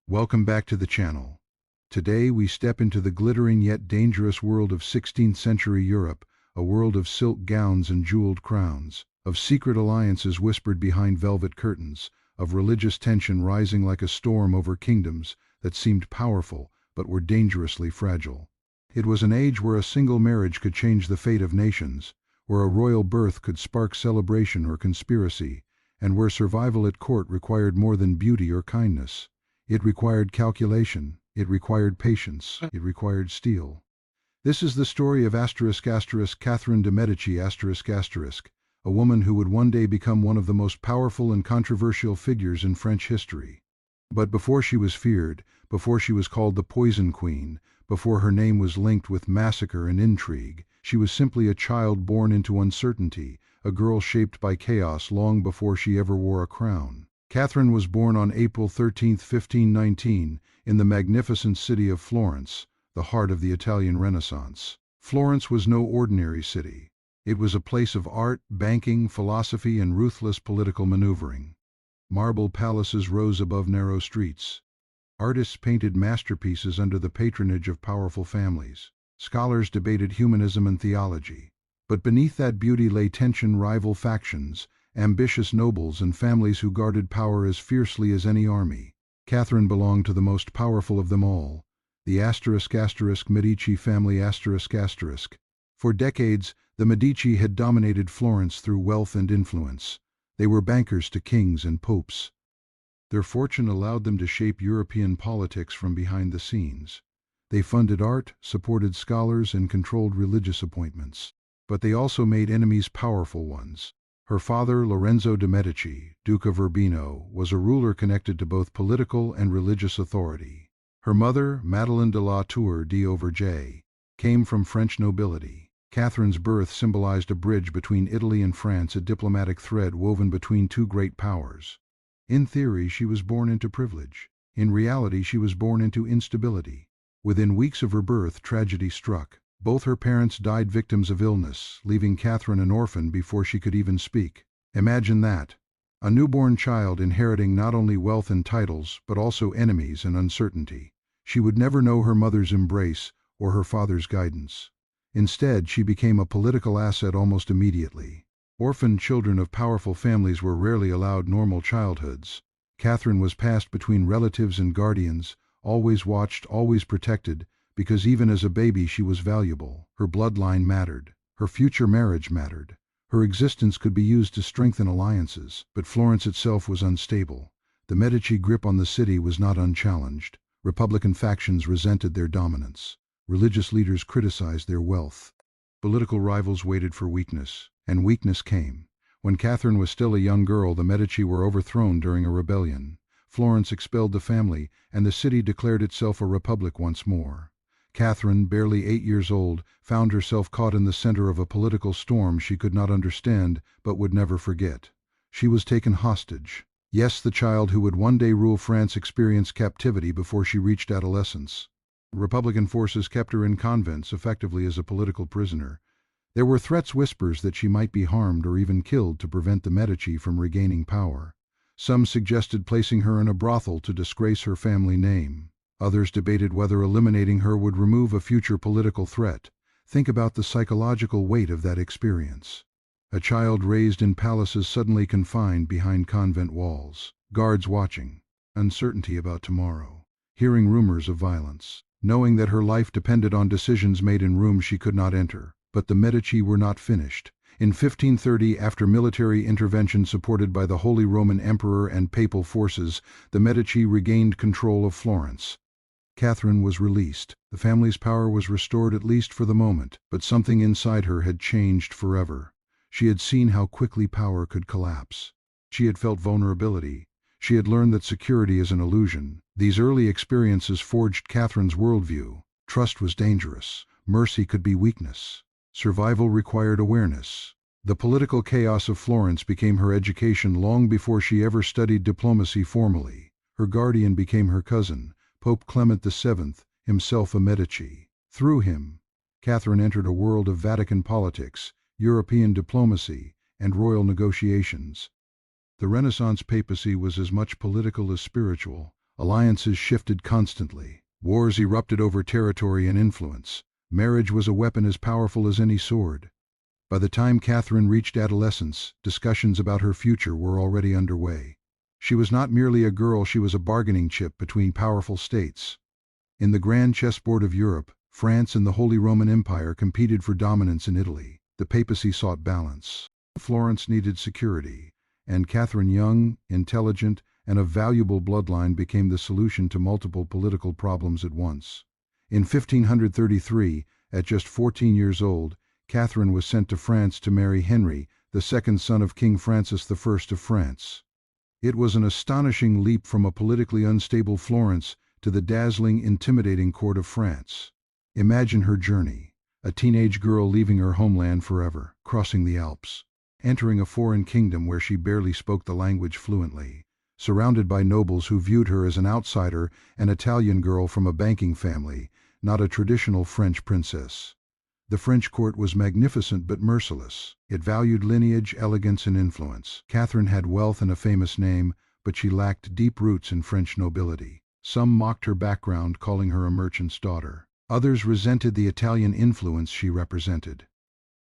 Welcome back to the channel. Today we step into the glittering yet dangerous world of 16th century Europe, a world of silk gowns and jeweled crowns, of secret alliances whispered behind velvet curtains, of religious tension rising like a storm over kingdoms that seemed powerful but were dangerously fragile. It was an age where a single marriage could change the fate of nations, where a royal birth could spark celebration or conspiracy, and where survival at court required more than beauty or kindness. It required calculation, it required patience, it required steel. This is the story of Catherine de Medici, a woman who would one day become one of the most powerful and controversial figures in French history. But before she was feared, before she was called the Poison Queen, before her name was linked with massacre and intrigue, she was simply a child born into uncertainty, a girl shaped by chaos long before she ever wore a crown. Catherine was born on April 13, 1519, in the magnificent city of Florence, the heart of the Italian Renaissance. Florence was no ordinary city. It was a place of art, banking, philosophy, and ruthless political maneuvering. Marble palaces rose above narrow streets. Artists painted masterpieces under the patronage of powerful families. Scholars debated humanism and theology. But beneath that beauty lay tension, rival factions, ambitious nobles, and families who guarded power as fiercely as any army. Catherine belonged to the most powerful of them all, the Medici family. For decades, the Medici had dominated Florence through wealth and influence. They were bankers to kings and popes. Their fortune allowed them to shape European politics from behind the scenes. They funded art, supported scholars, and controlled religious appointments. But they also made enemies powerful ones. Her father, Lorenzo de' Medici, Duke of Urbino, was a ruler connected to both political and religious authority. Her mother, Madeleine de la Tour d'Auvergne, came from French nobility. Catherine's birth symbolized a bridge between Italy and France, a diplomatic thread woven between two great powers. In theory, she was born into privilege. In reality, she was born into instability. Within weeks of her birth, tragedy struck. Both her parents died victims of illness, leaving Catherine an orphan before she could even speak. Imagine that. A newborn child inheriting not only wealth and titles, but also enemies and uncertainty. She would never know her mother's embrace or her father's guidance. Instead, she became a political asset almost immediately. Orphaned children of powerful families were rarely allowed normal childhoods. Catherine was passed between relatives and guardians, always watched, always protected, because even as a baby she was valuable. Her bloodline mattered. Her future marriage mattered. Her existence could be used to strengthen alliances. But Florence itself was unstable. The Medici grip on the city was not unchallenged. Republican factions resented their dominance. Religious leaders criticized their wealth. Political rivals waited for weakness, and weakness came. When Catherine was still a young girl, the Medici were overthrown during a rebellion. Florence expelled the family, and the city declared itself a republic once more. Catherine, barely 8 years old, found herself caught in the center of a political storm she could not understand but would never forget. She was taken hostage. Yes, the child who would one day rule France experienced captivity before she reached adolescence. Republican forces kept her in convents, effectively as a political prisoner. There were whispers that she might be harmed or even killed to prevent the Medici from regaining power. Some suggested placing her in a brothel to disgrace her family name. Others debated whether eliminating her would remove a future political threat. Think about the psychological weight of that experience. A child raised in palaces suddenly confined behind convent walls. Guards watching. Uncertainty about tomorrow. Hearing rumors of violence. Knowing that her life depended on decisions made in rooms she could not enter. But the Medici were not finished. In 1530, after military intervention supported by the Holy Roman Emperor and papal forces, the Medici regained control of Florence. Catherine was released. The family's power was restored, at least for the moment, but something inside her had changed forever. She had seen how quickly power could collapse. She had felt vulnerability. She had learned that security is an illusion. These early experiences forged Catherine's worldview. Trust was dangerous. Mercy could be weakness. Survival required awareness. The political chaos of Florence became her education long before she ever studied diplomacy formally. Her guardian became her cousin, Pope Clement VII, himself a Medici. Through him, Catherine entered a world of Vatican politics, European diplomacy, and royal negotiations. The Renaissance papacy was as much political as spiritual, Alliances shifted constantly. Wars erupted over territory and influence. Marriage was a weapon as powerful as any sword. By the time Catherine reached adolescence, discussions about her future were already underway. She was not merely a girl, she was a bargaining chip between powerful states. In the grand chessboard of Europe, France and the Holy Roman Empire competed for dominance in Italy. The papacy sought balance. Florence needed security, and Catherine, young, intelligent, and of valuable bloodline, became the solution to multiple political problems at once. In 1533, at just 14 years old, Catherine was sent to France to marry Henry, the second son of King Francis I of France. It was an astonishing leap from a politically unstable Florence to the dazzling, intimidating court of France. Imagine her journey: a teenage girl leaving her homeland forever, crossing the Alps, entering a foreign kingdom where she barely spoke the language fluently, surrounded by nobles who viewed her as an outsider, an Italian girl from a banking family, not a traditional French princess. The French court was magnificent but merciless. It valued lineage, elegance, and influence. Catherine had wealth and a famous name, but she lacked deep roots in French nobility. Some mocked her background, calling her a merchant's daughter. Others resented the Italian influence she represented.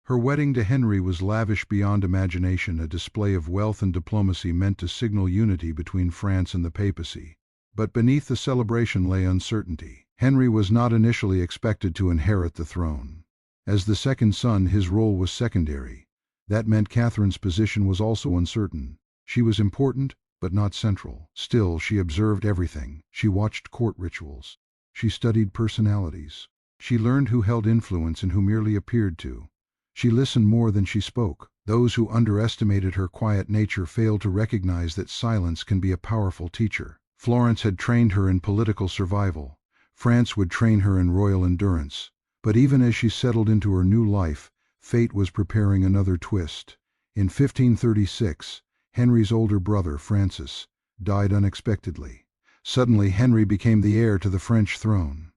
Her wedding to Henry was lavish beyond imagination, a display of wealth and diplomacy meant to signal unity between France and the papacy. But beneath the celebration lay uncertainty. Henry was not initially expected to inherit the throne. As the second son, his role was secondary. That meant Catherine's position was also uncertain. She was important, but not central. Still, she observed everything. She watched court rituals. She studied personalities. She learned who held influence and who merely appeared to. She listened more than she spoke. Those who underestimated her quiet nature failed to recognize that silence can be a powerful teacher. Florence had trained her in political survival. France would train her in royal endurance. But even as she settled into her new life, fate was preparing another twist. In 1536, Henry's older brother, Francis, died unexpectedly. Suddenly, Henry became the heir to the French throne.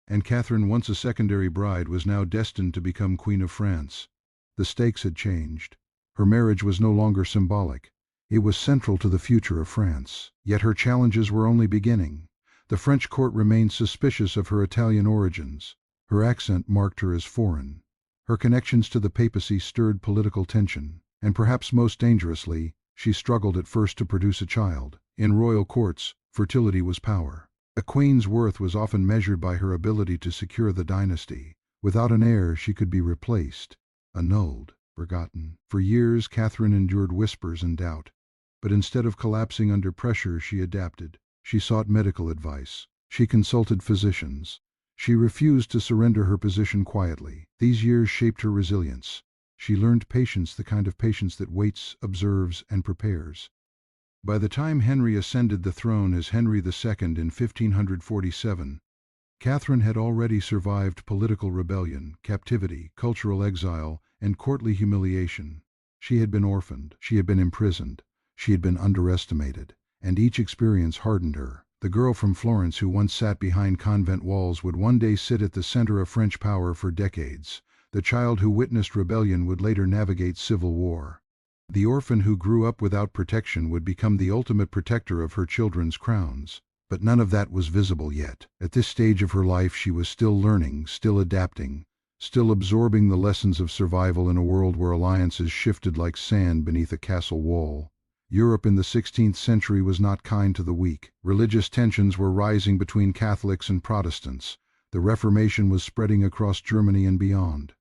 And Catherine, once a secondary bride, was now destined to become Queen of France. The stakes had changed. Her marriage was no longer symbolic. It was central to the future of France. Yet her challenges were only beginning. The French court remained suspicious of her Italian origins. Her accent marked her as foreign. Her connections to the papacy stirred political tension. And perhaps most dangerously, she struggled at first to produce a child. In royal courts, fertility was power. A queen's worth was often measured by her ability to secure the dynasty. Without an heir, she could be replaced, annulled, forgotten. For years, Catherine endured whispers and doubt. But instead of collapsing under pressure, she adapted. She sought medical advice. She consulted physicians. She refused to surrender her position quietly. These years shaped her resilience. She learned patience, the kind of patience that waits, observes, and prepares. By the time Henry ascended the throne as Henry II in 1547, Catherine had already survived political rebellion, captivity, cultural exile, and courtly humiliation. She had been orphaned, she had been imprisoned, she had been underestimated, and each experience hardened her. The girl from Florence who once sat behind convent walls would one day sit at the center of French power for decades. The child who witnessed rebellion would later navigate civil war. The orphan who grew up without protection would become the ultimate protector of her children's crowns. But none of that was visible yet. At this stage of her life, she was still learning, still adapting, still absorbing the lessons of survival in a world where alliances shifted like sand beneath a castle wall. Europe in the 16th century was not kind to the weak. Religious tensions were rising between Catholics and Protestants. The Reformation was spreading across Germany and beyond.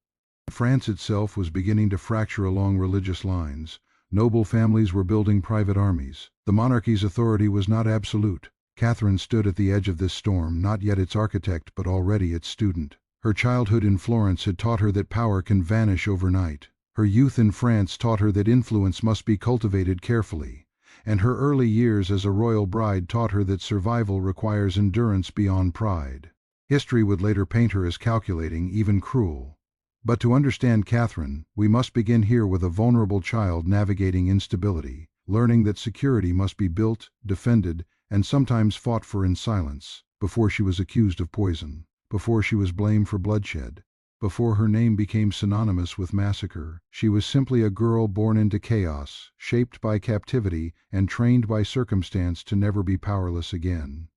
France itself was beginning to fracture along religious lines. Noble families were building private armies. The monarchy's authority was not absolute. Catherine stood at the edge of this storm, not yet its architect, but already its student. Her childhood in Florence had taught her that power can vanish overnight. Her youth in France taught her that influence must be cultivated carefully. And her early years as a royal bride taught her that survival requires endurance beyond pride. History would later paint her as calculating, even cruel. But to understand Catherine, we must begin here with a vulnerable child navigating instability, learning that security must be built, defended, and sometimes fought for in silence, before she was accused of poison, before she was blamed for bloodshed. Before her name became synonymous with massacre, she was simply a girl born into chaos, shaped by captivity, and trained by circumstance to never be powerless again.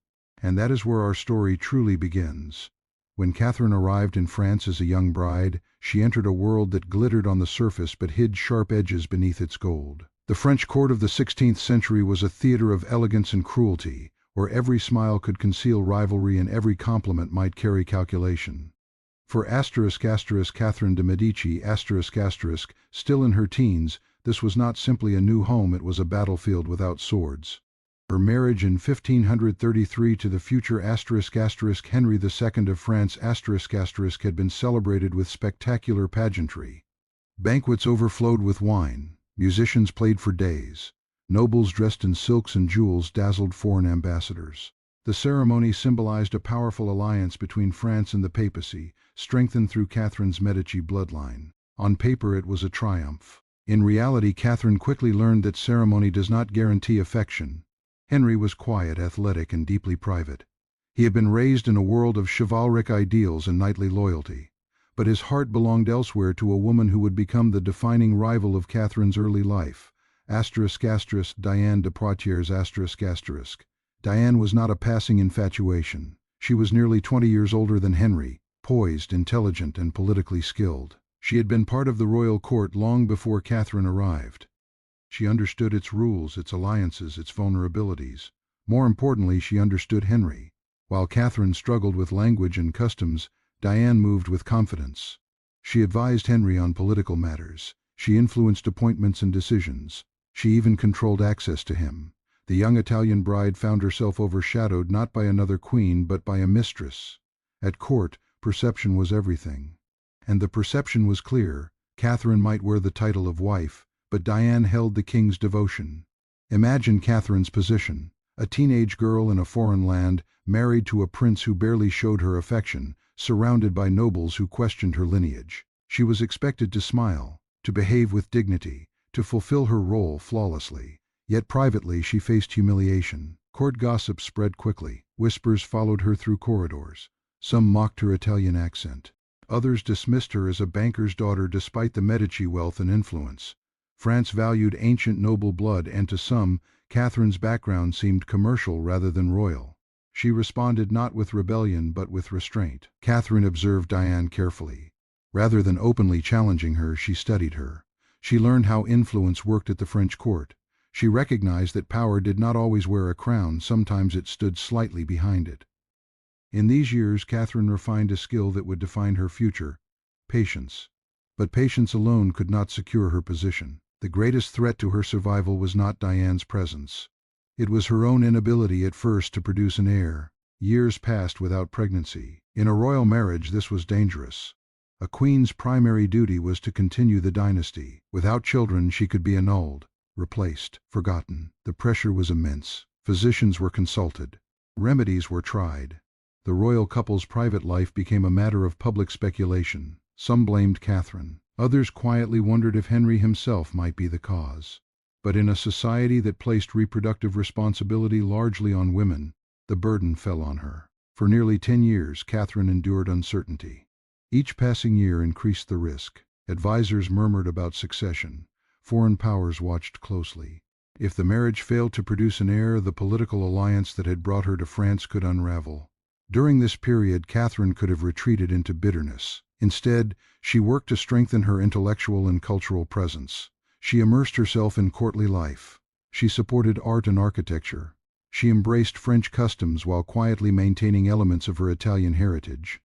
And that is where our story truly begins. When Catherine arrived in France as a young bride, she entered a world that glittered on the surface but hid sharp edges beneath its gold. The French court of the 16th century was a theater of elegance and cruelty, where every smile could conceal rivalry and every compliment might carry calculation. For Catherine de Medici, still in her teens, this was not simply a new home, it was a battlefield without swords. Her marriage in 1533 to the future Henry II of France had been celebrated with spectacular pageantry. Banquets overflowed with wine, musicians played for days, nobles dressed in silks and jewels dazzled foreign ambassadors. The ceremony symbolized a powerful alliance between France and the papacy, strengthened through Catherine's Medici bloodline. On paper it was a triumph. In reality, Catherine quickly learned that ceremony does not guarantee affection. Henry was quiet, athletic, and deeply private. He had been raised in a world of chivalric ideals and knightly loyalty, but his heart belonged elsewhere, to a woman who would become the defining rival of Catherine's early life. Diane de Poitiers. Diane was not a passing infatuation. She was nearly 20 years older than Henry, poised, intelligent, and politically skilled. She had been part of the royal court long before Catherine arrived. She understood its rules, its alliances, its vulnerabilities. More importantly, she understood Henry. While Catherine struggled with language and customs, Diane moved with confidence. She advised Henry on political matters. She influenced appointments and decisions. She even controlled access to him. The young Italian bride found herself overshadowed not by another queen but by a mistress. At court, perception was everything. And the perception was clear. Catherine might wear the title of wife, but Diane held the king's devotion. Imagine Catherine's position. A teenage girl in a foreign land, married to a prince who barely showed her affection, surrounded by nobles who questioned her lineage. She was expected to smile, to behave with dignity, to fulfill her role flawlessly. Yet privately she faced humiliation. Court gossip spread quickly. Whispers followed her through corridors. Some mocked her Italian accent. Others dismissed her as a banker's daughter despite the Medici wealth and influence. France valued ancient noble blood, and to some, Catherine's background seemed commercial rather than royal. She responded not with rebellion but with restraint. Catherine observed Diane carefully. Rather than openly challenging her, she studied her. She learned how influence worked at the French court. She recognized that power did not always wear a crown, sometimes it stood slightly behind it. In these years, Catherine refined a skill that would define her future: patience. But patience alone could not secure her position. The greatest threat to her survival was not Diane's presence. It was her own inability at first to produce an heir. Years passed without pregnancy. In a royal marriage, this was dangerous. A queen's primary duty was to continue the dynasty. Without children, she could be annulled, replaced, forgotten. The pressure was immense. Physicians were consulted. Remedies were tried. The royal couple's private life became a matter of public speculation. Some blamed Catherine. Others quietly wondered if Henry himself might be the cause. But in a society that placed reproductive responsibility largely on women, the burden fell on her. For nearly 10 years, Catherine endured uncertainty. Each passing year increased the risk. Advisors murmured about succession. Foreign powers watched closely. If the marriage failed to produce an heir, the political alliance that had brought her to France could unravel. During this period, Catherine could have retreated into bitterness. Instead, she worked to strengthen her intellectual and cultural presence. She immersed herself in courtly life. She supported art and architecture. She embraced French customs while quietly maintaining elements of her Italian heritage.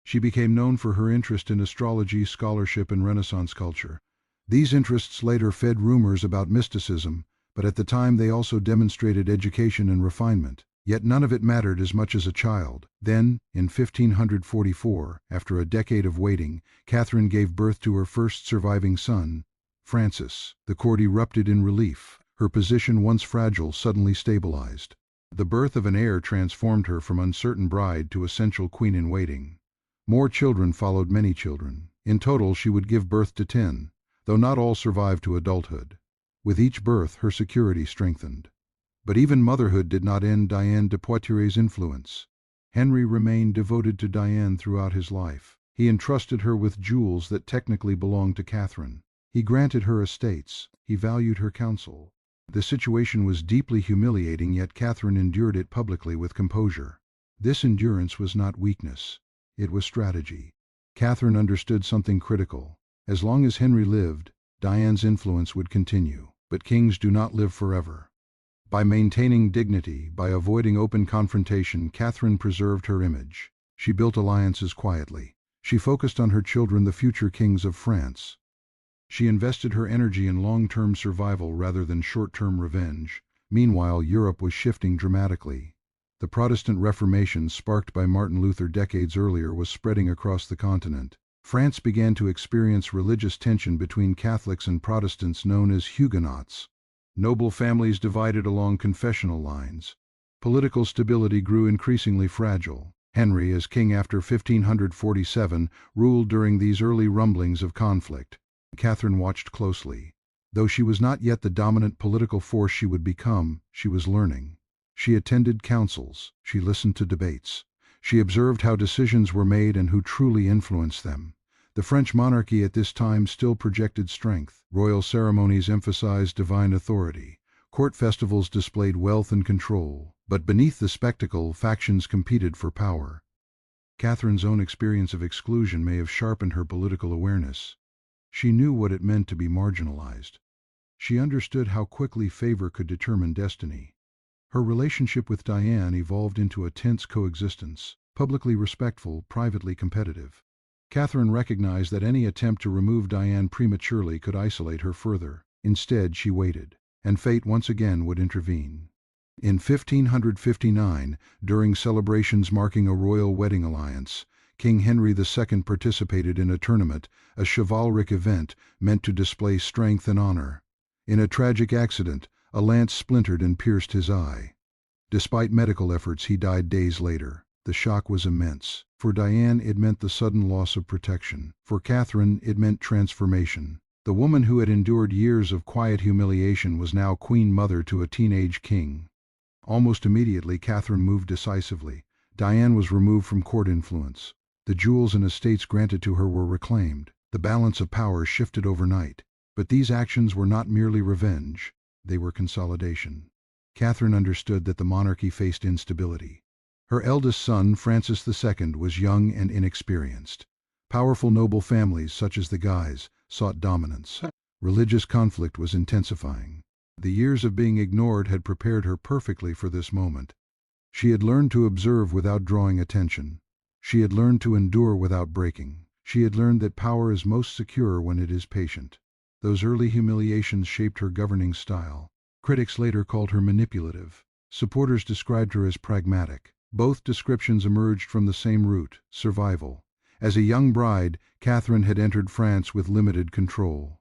She became known for her interest in astrology, scholarship, and Renaissance culture. These interests later fed rumors about mysticism, but at the time they also demonstrated education and refinement. Yet none of it mattered as much as a child. Then, in 1544, after a decade of waiting, Catherine gave birth to her first surviving son, Francis. The court erupted in relief. Her position, once fragile, suddenly stabilized. The birth of an heir transformed her from uncertain bride to essential queen-in-waiting. More children followed many children. In total, she would give birth to 10, though not all survived to adulthood. With each birth, her security strengthened. But even motherhood did not end Diane de Poitiers' influence. Henry remained devoted to Diane throughout his life. He entrusted her with jewels that technically belonged to Catherine. He granted her estates. He valued her counsel. The situation was deeply humiliating, yet Catherine endured it publicly with composure. This endurance was not weakness. It was strategy. Catherine understood something critical. As long as Henry lived, Diane's influence would continue. But kings do not live forever. By maintaining dignity, by avoiding open confrontation, Catherine preserved her image. She built alliances quietly. She focused on her children, the future kings of France. She invested her energy in long-term survival rather than short-term revenge. Meanwhile, Europe was shifting dramatically. The Protestant Reformation, sparked by Martin Luther decades earlier, was spreading across the continent. France began to experience religious tension between Catholics and Protestants known as Huguenots. Noble families divided along confessional lines. Political stability grew increasingly fragile. Henry, as king after 1547, ruled during these early rumblings of conflict. Catherine watched closely. Though she was not yet the dominant political force she would become, she was learning. She attended councils. She listened to debates. She observed how decisions were made and who truly influenced them. The French monarchy at this time still projected strength. Royal ceremonies emphasized divine authority. Court festivals displayed wealth and control. But beneath the spectacle, factions competed for power. Catherine's own experience of exclusion may have sharpened her political awareness. She knew what it meant to be marginalized. She understood how quickly favor could determine destiny. Her relationship with Diane evolved into a tense coexistence, publicly respectful, privately competitive. Catherine recognized that any attempt to remove Diane prematurely could isolate her further. Instead, she waited, and fate once again would intervene. In 1559, during celebrations marking a royal wedding alliance, King Henry II participated in a tournament, a chivalric event meant to display strength and honor. In a tragic accident, a lance splintered and pierced his eye. Despite medical efforts, he died days later. The shock was immense. For Diane, it meant the sudden loss of protection. For Catherine, it meant transformation. The woman who had endured years of quiet humiliation was now queen mother to a teenage king. Almost immediately, Catherine moved decisively. Diane was removed from court influence. The jewels and estates granted to her were reclaimed. The balance of power shifted overnight. But these actions were not merely revenge. They were consolidation. Catherine understood that the monarchy faced instability. Her eldest son, Francis II, was young and inexperienced. Powerful noble families, such as the Guise, sought dominance. Religious conflict was intensifying. The years of being ignored had prepared her perfectly for this moment. She had learned to observe without drawing attention. She had learned to endure without breaking. She had learned that power is most secure when it is patient. Those early humiliations shaped her governing style. Critics later called her manipulative. Supporters described her as pragmatic. Both descriptions emerged from the same root: survival. As a young bride, Catherine had entered France with limited control.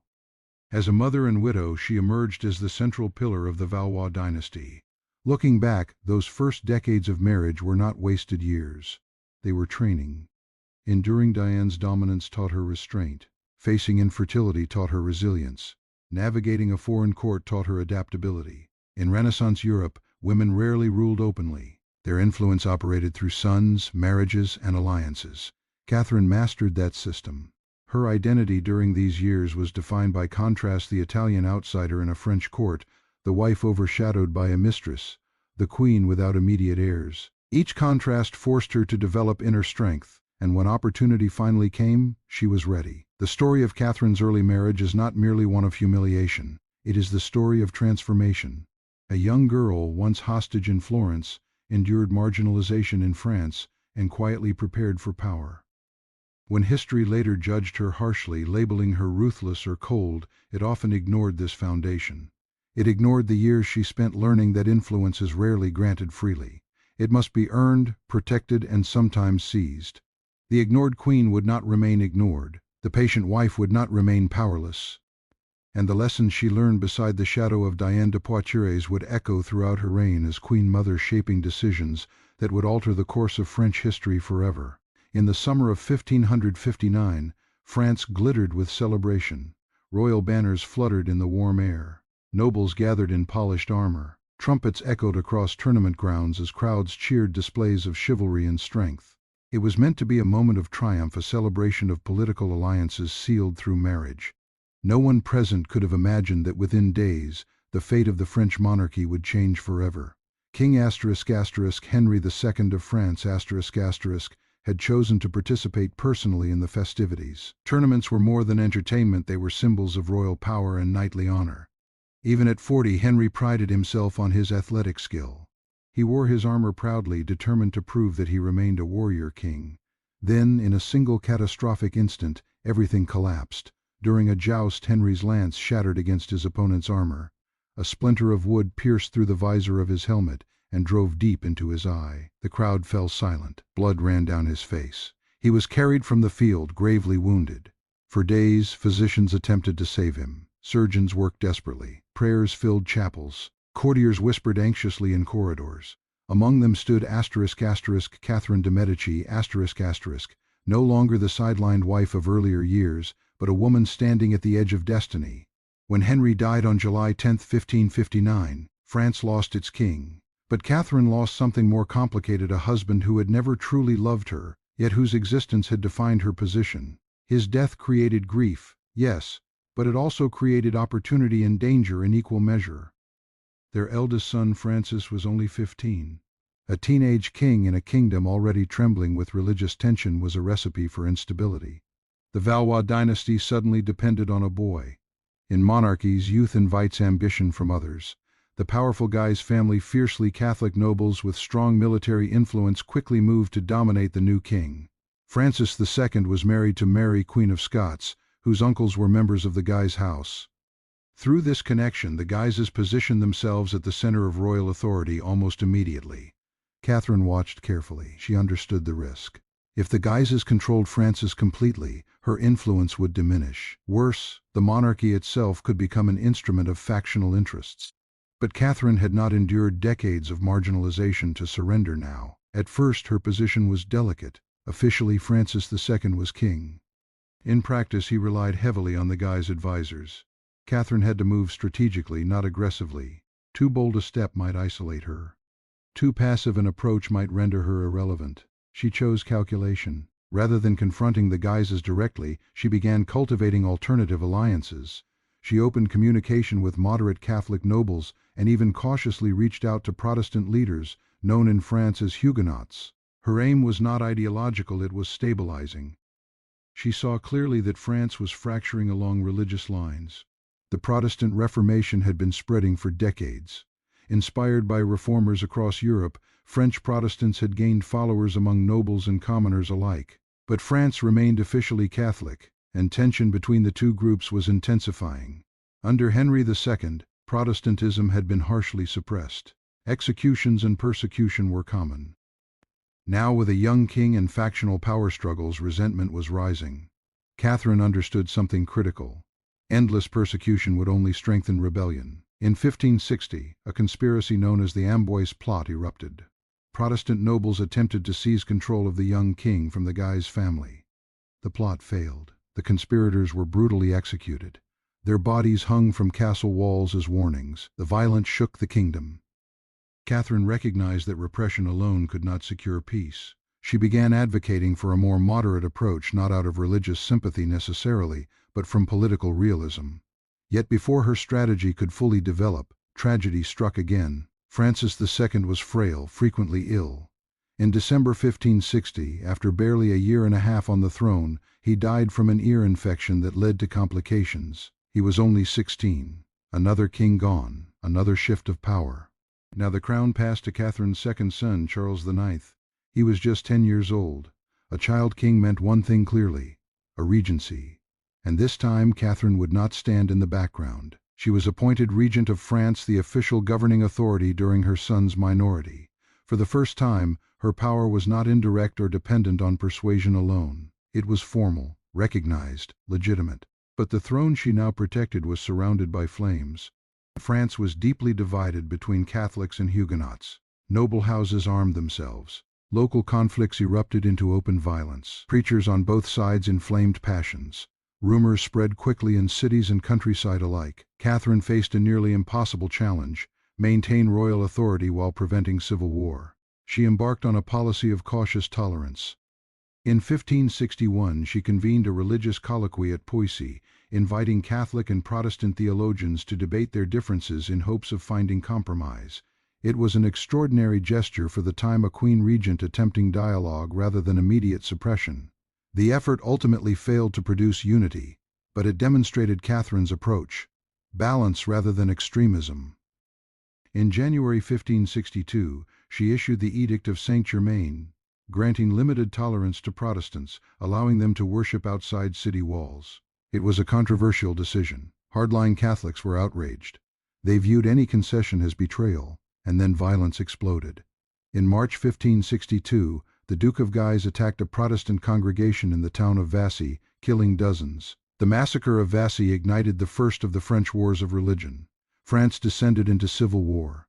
As a mother and widow, she emerged as the central pillar of the Valois dynasty. Looking back, those first decades of marriage were not wasted years. They were training. Enduring Diane's dominance taught her restraint. Facing infertility taught her resilience. Navigating a foreign court taught her adaptability. In Renaissance Europe, women rarely ruled openly. Their influence operated through sons, marriages, and alliances. Catherine mastered that system. Her identity during these years was defined by contrast: the Italian outsider in a French court, the wife overshadowed by a mistress, the queen without immediate heirs. Each contrast forced her to develop inner strength, and when opportunity finally came, she was ready. The story of Catherine's early marriage is not merely one of humiliation. It is the story of transformation. A young girl, once hostage in Florence, endured marginalization in France and quietly prepared for power. When history later judged her harshly, labeling her ruthless or cold, it often ignored this foundation. It ignored the years she spent learning that influence is rarely granted freely. It must be earned, protected, and sometimes seized. The ignored queen would not remain ignored. The patient wife would not remain powerless. And the lessons she learned beside the shadow of Diane de Poitiers would echo throughout her reign as queen mother, shaping decisions that would alter the course of French history forever. In the summer of 1559, France glittered with celebration. Royal banners fluttered in the warm air. Nobles gathered in polished armor. Trumpets echoed across tournament grounds as crowds cheered displays of chivalry and strength. It was meant to be a moment of triumph, a celebration of political alliances sealed through marriage. No one present could have imagined that within days, the fate of the French monarchy would change forever. King Henry II of France had chosen to participate personally in the festivities. Tournaments were more than entertainment, they were symbols of royal power and knightly honor. Even at 40, Henry prided himself on his athletic skill. He wore his armor proudly, determined to prove that he remained a warrior king. Then, in a single catastrophic instant, everything collapsed. During a joust, Henry's lance shattered against his opponent's armor. A splinter of wood pierced through the visor of his helmet and drove deep into his eye. The crowd fell silent. Blood ran down his face. He was carried from the field, gravely wounded. For days, physicians attempted to save him. Surgeons worked desperately. Prayers filled chapels. Courtiers whispered anxiously in corridors. Among them stood Catherine de Medici, no longer the sidelined wife of earlier years, but a woman standing at the edge of destiny. When Henry died on July 10, 1559, France lost its king. But Catherine lost something more complicated, a husband who had never truly loved her, yet whose existence had defined her position. His death created grief, yes, but it also created opportunity and danger in equal measure. Their eldest son, Francis, was only 15. A teenage king in a kingdom already trembling with religious tension was a recipe for instability. The Valois dynasty suddenly depended on a boy. In monarchies, youth invites ambition from others. The powerful Guy's family, fiercely Catholic nobles with strong military influence, quickly moved to dominate the new king. Francis II was married to Mary, Queen of Scots, whose uncles were members of the Guise house. Through this connection, the Guises positioned themselves at the center of royal authority almost immediately. Catherine watched carefully. She understood the risk. If the Guises controlled Francis completely, her influence would diminish. Worse, the monarchy itself could become an instrument of factional interests. But Catherine had not endured decades of marginalization to surrender now. At first, her position was delicate. Officially, Francis II was king. In practice, he relied heavily on the Guise advisors. Catherine had to move strategically, not aggressively. Too bold a step might isolate her. Too passive an approach might render her irrelevant. She chose calculation. Rather than confronting the Guises directly, she began cultivating alternative alliances. She opened communication with moderate Catholic nobles and even cautiously reached out to Protestant leaders, known in France as Huguenots. Her aim was not ideological, it was stabilizing. She saw clearly that France was fracturing along religious lines. The Protestant Reformation had been spreading for decades. Inspired by reformers across Europe, French Protestants had gained followers among nobles and commoners alike. But France remained officially Catholic, and tension between the two groups was intensifying. Under Henry II, Protestantism had been harshly suppressed. Executions and persecution were common. Now, with a young king and factional power struggles, resentment was rising. Catherine understood something critical. Endless persecution would only strengthen rebellion. In 1560, a conspiracy known as the Amboise Plot erupted. Protestant nobles attempted to seize control of the young king from the Guise family. The plot failed. The conspirators were brutally executed. Their bodies hung from castle walls as warnings. The violence shook the kingdom. Catherine recognized that repression alone could not secure peace. She began advocating for a more moderate approach, not out of religious sympathy necessarily, but from political realism. Yet before her strategy could fully develop, tragedy struck again. Francis II was frail, frequently ill. In December 1560, after barely a year and a half on the throne, he died from an ear infection that led to complications. He was only 16. Another king gone, another shift of power. Now the crown passed to Catherine's second son, Charles IX. He was just 10 years old. A child king meant one thing clearly: a regency. And this time Catherine would not stand in the background. She was appointed regent of France, the official governing authority during her son's minority. For the first time, her power was not indirect or dependent on persuasion alone. It was formal, recognized, legitimate. But the throne she now protected was surrounded by flames. France was deeply divided between Catholics and Huguenots. Noble houses armed themselves. Local conflicts erupted into open violence. Preachers on both sides inflamed passions. Rumors spread quickly in cities and countryside alike. Catherine faced a nearly impossible challenge: maintain royal authority while preventing civil war. She embarked on a policy of cautious tolerance. In 1561 she convened a religious colloquy at Poissy, inviting Catholic and Protestant theologians to debate their differences in hopes of finding compromise. It was an extraordinary gesture for the time, a queen regent attempting dialogue rather than immediate suppression. The effort ultimately failed to produce unity, but it demonstrated Catherine's approach: balance rather than extremism. In January 1562, she issued the Edict of Saint-Germain, granting limited tolerance to Protestants, allowing them to worship outside city walls. It was a controversial decision. Hardline Catholics were outraged. They viewed any concession as betrayal, and then violence exploded. In March 1562, the Duke of Guise attacked a Protestant congregation in the town of Vassy, killing dozens. The massacre of Vassy ignited the first of the French wars of religion. France descended into civil war.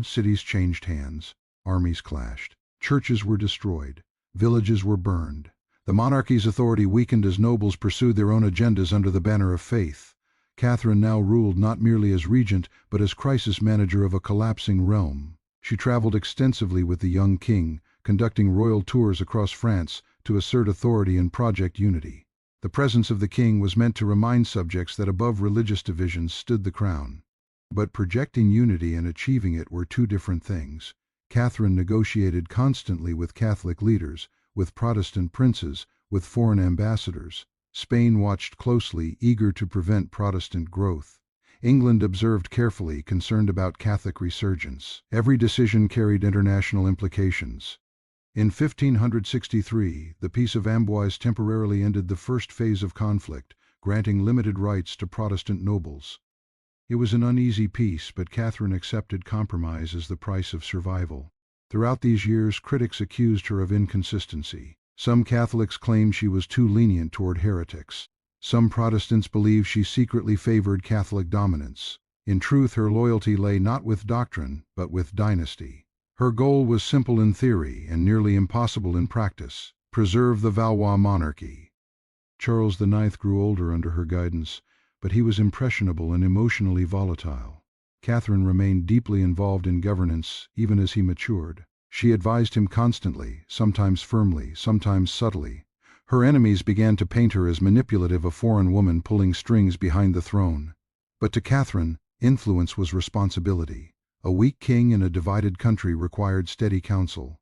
Cities changed hands, armies clashed, churches were destroyed, villages were burned. The monarchy's authority weakened as nobles pursued their own agendas under the banner of faith. Catherine now ruled not merely as regent, but as crisis manager of a collapsing realm. She traveled extensively with the young king, conducting royal tours across France to assert authority and project unity. The presence of the king was meant to remind subjects that above religious divisions stood the crown. But projecting unity and achieving it were two different things. Catherine negotiated constantly with Catholic leaders, with Protestant princes, with foreign ambassadors. Spain watched closely, eager to prevent Protestant growth. England observed carefully, concerned about Catholic resurgence. Every decision carried international implications. In 1563, the Peace of Amboise temporarily ended the first phase of conflict, granting limited rights to Protestant nobles. It was an uneasy peace, but Catherine accepted compromise as the price of survival. Throughout these years, critics accused her of inconsistency. Some Catholics claimed she was too lenient toward heretics. Some Protestants believed she secretly favored Catholic dominance. In truth, her loyalty lay not with doctrine, but with dynasty. Her goal was simple in theory and nearly impossible in practice: preserve the Valois monarchy. Charles IX grew older under her guidance, but he was impressionable and emotionally volatile. Catherine remained deeply involved in governance even as he matured. She advised him constantly, sometimes firmly, sometimes subtly. Her enemies began to paint her as manipulative, a foreign woman pulling strings behind the throne. But to Catherine, influence was responsibility. A weak king in a divided country required steady counsel.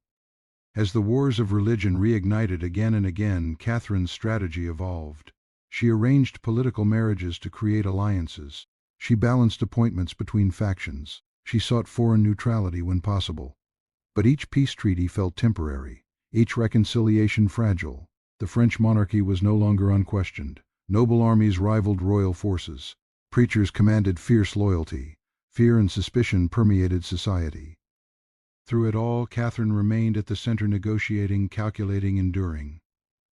As the wars of religion reignited again and again, Catherine's strategy evolved. She arranged political marriages to create alliances. She balanced appointments between factions. She sought foreign neutrality when possible. But each peace treaty felt temporary, each reconciliation fragile. The French monarchy was no longer unquestioned. Noble armies rivaled royal forces. Preachers commanded fierce loyalty. Fear and suspicion permeated society. Through it all, Catherine remained at the center, negotiating, calculating, enduring.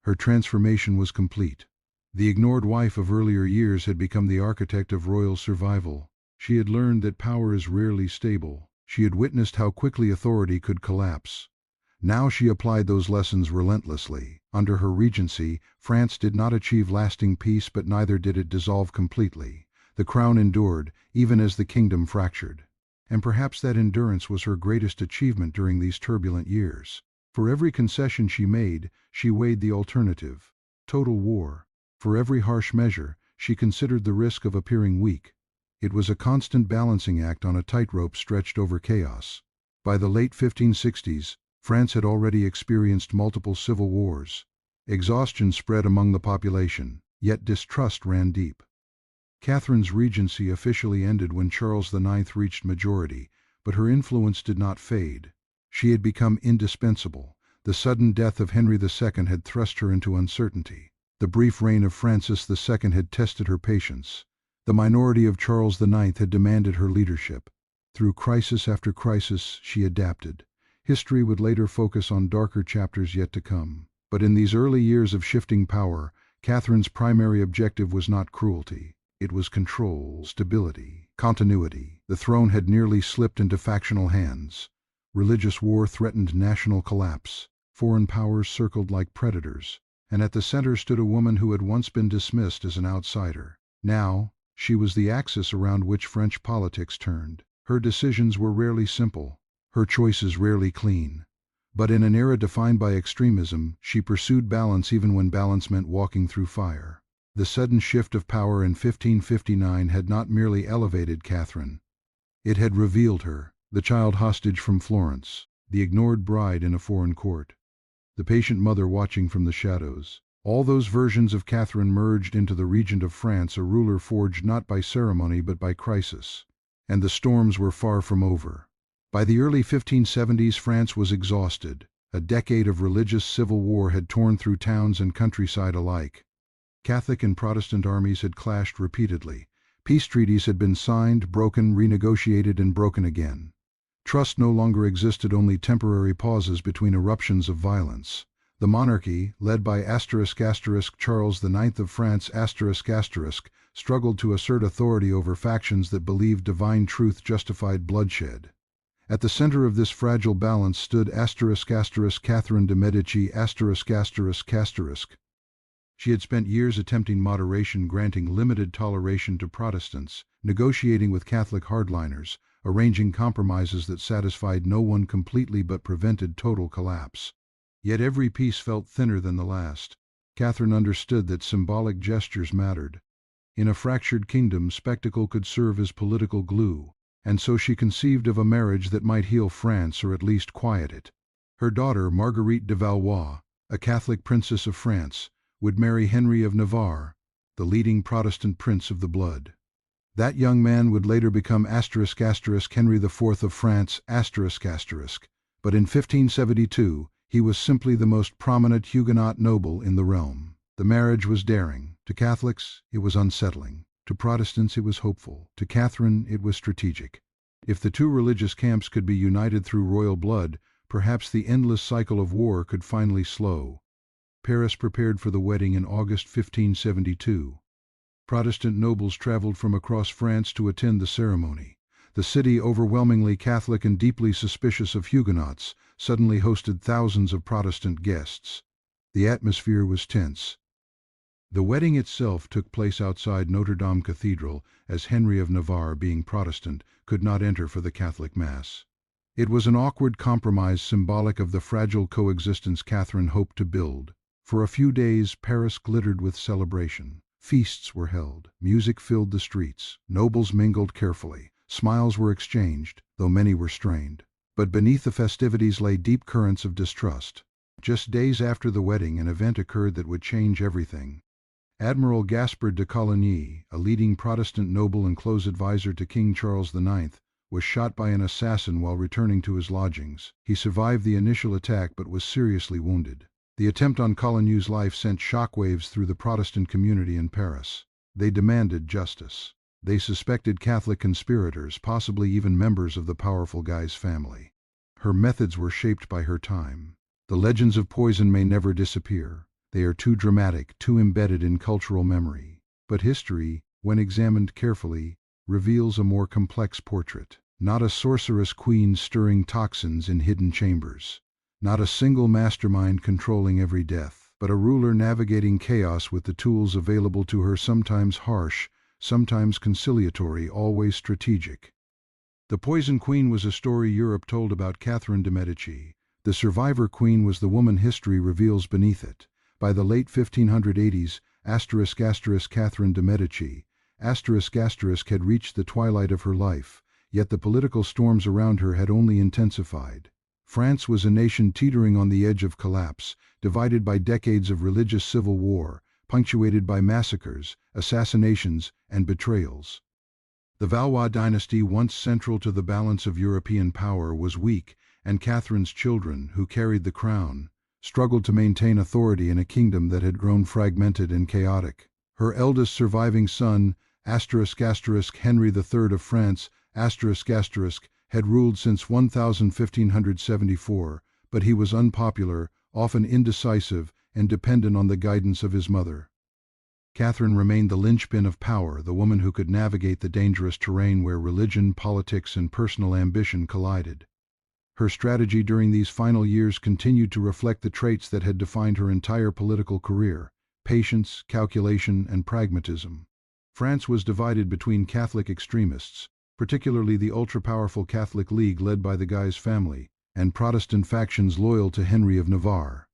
Her transformation was complete. The ignored wife of earlier years had become the architect of royal survival. She had learned that power is rarely stable. She had witnessed how quickly authority could collapse. Now she applied those lessons relentlessly. Under her regency, France did not achieve lasting peace, but neither did it dissolve completely. The crown endured, even as the kingdom fractured. And perhaps that endurance was her greatest achievement during these turbulent years. For every concession she made, she weighed the alternative: total war. For every harsh measure, she considered the risk of appearing weak. It was a constant balancing act on a tightrope stretched over chaos. By the late 1560s, France had already experienced multiple civil wars. Exhaustion spread among the population, yet distrust ran deep. Catherine's regency officially ended when Charles IX reached majority, but her influence did not fade. She had become indispensable. The sudden death of Henry II had thrust her into uncertainty. The brief reign of Francis II had tested her patience. The minority of Charles IX had demanded her leadership. Through crisis after crisis, she adapted. History would later focus on darker chapters yet to come. But in these early years of shifting power, Catherine's primary objective was not cruelty. It was control, stability, continuity. The throne had nearly slipped into factional hands. Religious war threatened national collapse. Foreign powers circled like predators. And at the center stood a woman who had once been dismissed as an outsider. Now, she was the axis around which French politics turned. Her decisions were rarely simple. Her choices rarely clean. But in an era defined by extremism, she pursued balance even when balance meant walking through fire. The sudden shift of power in 1559 had not merely elevated Catherine. It had revealed her, the child hostage from Florence, the ignored bride in a foreign court, the patient mother watching from the shadows. All those versions of Catherine merged into the regent of France, a ruler forged not by ceremony but by crisis. And the storms were far from over. By the early 1570s, France was exhausted. A decade of religious civil war had torn through towns and countryside alike. Catholic and Protestant armies had clashed repeatedly. Peace treaties had been signed, broken, renegotiated, and broken again. Trust no longer existed, only temporary pauses between eruptions of violence. The monarchy, led by Charles IX of France struggled to assert authority over factions that believed divine truth justified bloodshed. At the center of this fragile balance stood Catherine de Medici ****. She had spent years attempting moderation, granting limited toleration to Protestants, negotiating with Catholic hardliners, arranging compromises that satisfied no one completely but prevented total collapse. Yet every peace felt thinner than the last. Catherine understood that symbolic gestures mattered. In a fractured kingdom, spectacle could serve as political glue, and so she conceived of a marriage that might heal France or at least quiet it. Her daughter, Marguerite de Valois, a Catholic princess of France, would marry Henry of Navarre, the leading Protestant prince of the blood. That young man would later become Henry IV of France but in 1572 he was simply the most prominent Huguenot noble in the realm. The marriage was daring. To Catholics, it was unsettling. To Protestants, it was hopeful. To Catherine, it was strategic. If the two religious camps could be united through royal blood, perhaps the endless cycle of war could finally slow. Paris prepared for the wedding in August 1572. Protestant nobles traveled from across France to attend the ceremony. The city, overwhelmingly Catholic and deeply suspicious of Huguenots, suddenly hosted thousands of Protestant guests. The atmosphere was tense. The wedding itself took place outside Notre Dame Cathedral, as Henry of Navarre, being Protestant, could not enter for the Catholic Mass. It was an awkward compromise symbolic of the fragile coexistence Catherine hoped to build. For a few days, Paris glittered with celebration. Feasts were held, music filled the streets, nobles mingled carefully, smiles were exchanged, though many were strained. But beneath the festivities lay deep currents of distrust. Just days after the wedding, an event occurred that would change everything. Admiral Gaspard de Coligny, a leading Protestant noble and close advisor to King Charles IX, was shot by an assassin while returning to his lodgings. He survived the initial attack but was seriously wounded. The attempt on Coligny's life sent shockwaves through the Protestant community in Paris. They demanded justice. They suspected Catholic conspirators, possibly even members of the powerful Guy's family. Her methods were shaped by her time. The legends of poison may never disappear. They are too dramatic, too embedded in cultural memory. But history, when examined carefully, reveals a more complex portrait. Not a sorceress queen stirring toxins in hidden chambers. Not a single mastermind controlling every death, but a ruler navigating chaos with the tools available to her, sometimes harsh, sometimes conciliatory, always strategic. The Poison Queen was a story Europe told about Catherine de Medici. The survivor queen was the woman history reveals beneath it. By the late 1580s, Catherine de Medici, had reached the twilight of her life, yet the political storms around her had only intensified. France was a nation teetering on the edge of collapse, divided by decades of religious civil war, punctuated by massacres, assassinations, and betrayals. The Valois dynasty, once central to the balance of European power, was weak, and Catherine's children, who carried the crown, struggled to maintain authority in a kingdom that had grown fragmented and chaotic. Her eldest surviving son, Henry III of France, had ruled since 1574, but he was unpopular, often indecisive, and dependent on the guidance of his mother. Catherine remained the linchpin of power, the woman who could navigate the dangerous terrain where religion, politics, and personal ambition collided. Her strategy during these final years continued to reflect the traits that had defined her entire political career: patience, calculation, and pragmatism. France was divided between Catholic extremists, particularly the ultra-powerful Catholic League led by the Guy's family, and Protestant factions loyal to Henry of Navarre.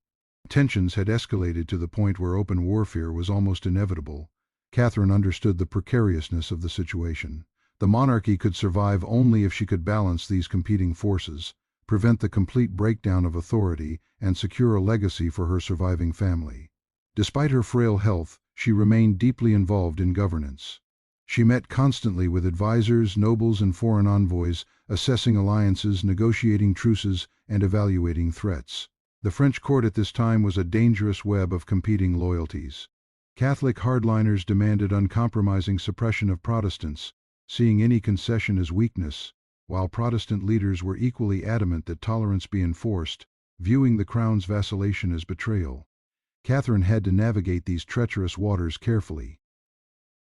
Tensions had escalated to the point where open warfare was almost inevitable. Catherine understood the precariousness of the situation. The monarchy could survive only if she could balance these competing forces, prevent the complete breakdown of authority, and secure a legacy for her surviving family. Despite her frail health, she remained deeply involved in governance. She met constantly with advisors, nobles, and foreign envoys, assessing alliances, negotiating truces, and evaluating threats. The French court at this time was a dangerous web of competing loyalties. Catholic hardliners demanded uncompromising suppression of Protestants, seeing any concession as weakness, while Protestant leaders were equally adamant that tolerance be enforced, viewing the crown's vacillation as betrayal. Catherine had to navigate these treacherous waters carefully.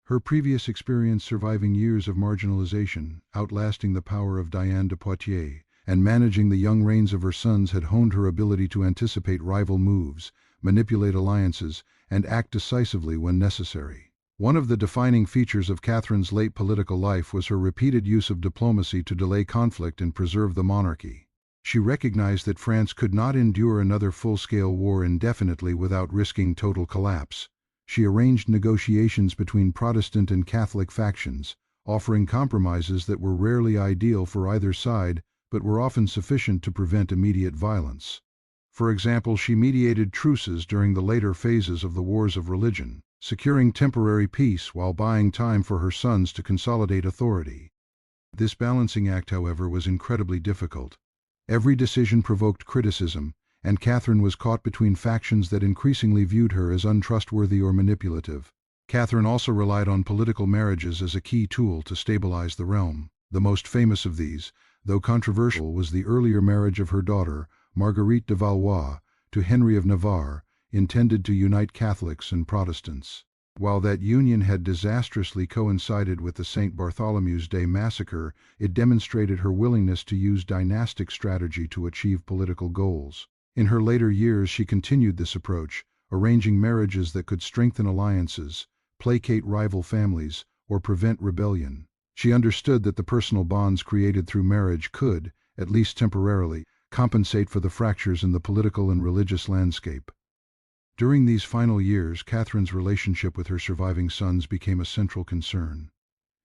Her previous experience surviving years of marginalization, outlasting the power of Diane de Poitiers, and managing the young reigns of her sons had honed her ability to anticipate rival moves, manipulate alliances, and act decisively when necessary. One of the defining features of Catherine's late political life was her repeated use of diplomacy to delay conflict and preserve the monarchy. She recognized that France could not endure another full-scale war indefinitely without risking total collapse. She arranged negotiations between Protestant and Catholic factions, offering compromises that were rarely ideal for either side, but were often sufficient to prevent immediate violence. For example, she mediated truces during the later phases of the Wars of Religion, securing temporary peace while buying time for her sons to consolidate authority. This balancing act, however, was incredibly difficult. Every decision provoked criticism, and Catherine was caught between factions that increasingly viewed her as untrustworthy or manipulative. Catherine also relied on political marriages as a key tool to stabilize the realm. The most famous of these, though controversial, was the earlier marriage of her daughter, Marguerite de Valois, to Henry of Navarre, intended to unite Catholics and Protestants. While that union had disastrously coincided with the St. Bartholomew's Day massacre, it demonstrated her willingness to use dynastic strategy to achieve political goals. In her later years, she continued this approach, arranging marriages that could strengthen alliances, placate rival families, or prevent rebellion. She understood that the personal bonds created through marriage could, at least temporarily, compensate for the fractures in the political and religious landscape. During these final years, Catherine's relationship with her surviving sons became a central concern.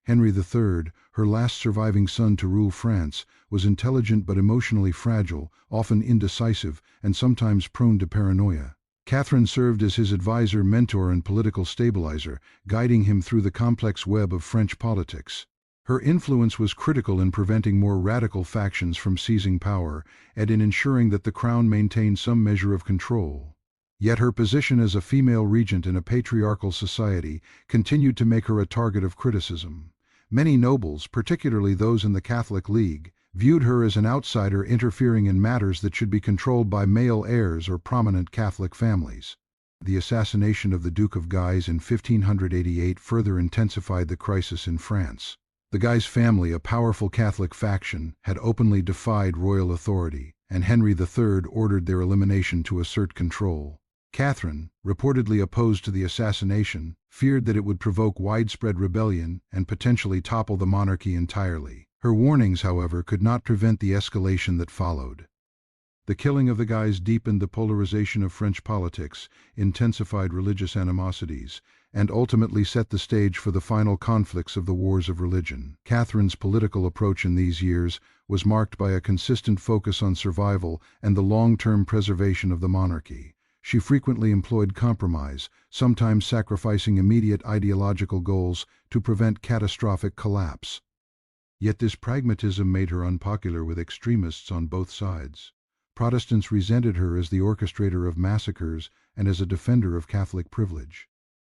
Henry III, her last surviving son to rule France, was intelligent but emotionally fragile, often indecisive, and sometimes prone to paranoia. Catherine served as his advisor, mentor, and political stabilizer, guiding him through the complex web of French politics. Her influence was critical in preventing more radical factions from seizing power and in ensuring that the crown maintained some measure of control. Yet her position as a female regent in a patriarchal society continued to make her a target of criticism. Many nobles, particularly those in the Catholic League, viewed her as an outsider interfering in matters that should be controlled by male heirs or prominent Catholic families. The assassination of the Duke of Guise in 1588 further intensified the crisis in France. The Guise family, a powerful Catholic faction, had openly defied royal authority, and Henry III ordered their elimination to assert control. Catherine, reportedly opposed to the assassination, feared that it would provoke widespread rebellion and potentially topple the monarchy entirely. Her warnings, however, could not prevent the escalation that followed. The killing of the Guises deepened the polarization of French politics, intensified religious animosities, and ultimately set the stage for the final conflicts of the Wars of Religion. Catherine's political approach in these years was marked by a consistent focus on survival and the long-term preservation of the monarchy. She frequently employed compromise, sometimes sacrificing immediate ideological goals to prevent catastrophic collapse. Yet this pragmatism made her unpopular with extremists on both sides. Protestants resented her as the orchestrator of massacres and as a defender of Catholic privilege.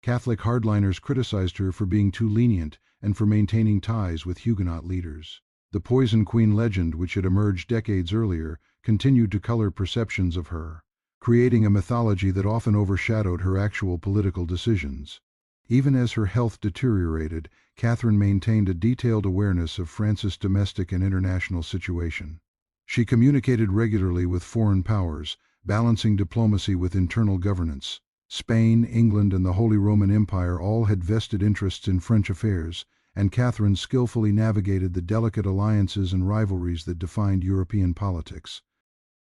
Catholic hardliners criticized her for being too lenient and for maintaining ties with Huguenot leaders. The Poison Queen legend, which had emerged decades earlier, continued to color perceptions of her, creating a mythology that often overshadowed her actual political decisions. Even as her health deteriorated, Catherine maintained a detailed awareness of France's domestic and international situation. She communicated regularly with foreign powers, balancing diplomacy with internal governance. Spain, England, and the Holy Roman Empire all had vested interests in French affairs, and Catherine skillfully navigated the delicate alliances and rivalries that defined European politics.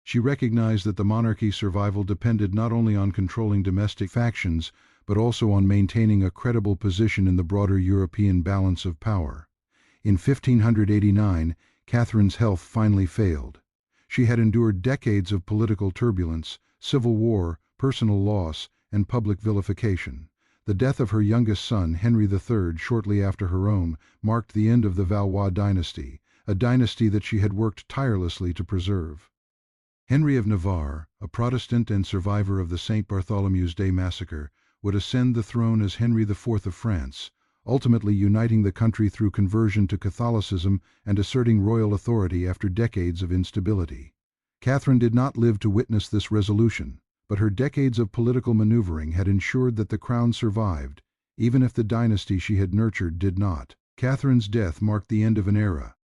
She recognized that the monarchy's survival depended not only on controlling domestic factions, but also on maintaining a credible position in the broader European balance of power. In 1589, Catherine's health finally failed. She had endured decades of political turbulence, civil war, personal loss, and public vilification. The death of her youngest son, Henry III, shortly after her own, marked the end of the Valois dynasty, a dynasty that she had worked tirelessly to preserve. Henry of Navarre, a Protestant and survivor of the St. Bartholomew's Day massacre, would ascend the throne as Henry IV of France, ultimately uniting the country through conversion to Catholicism and asserting royal authority after decades of instability. Catherine did not live to witness this resolution, but her decades of political maneuvering had ensured that the crown survived, even if the dynasty she had nurtured did not. Catherine's death marked the end of an era.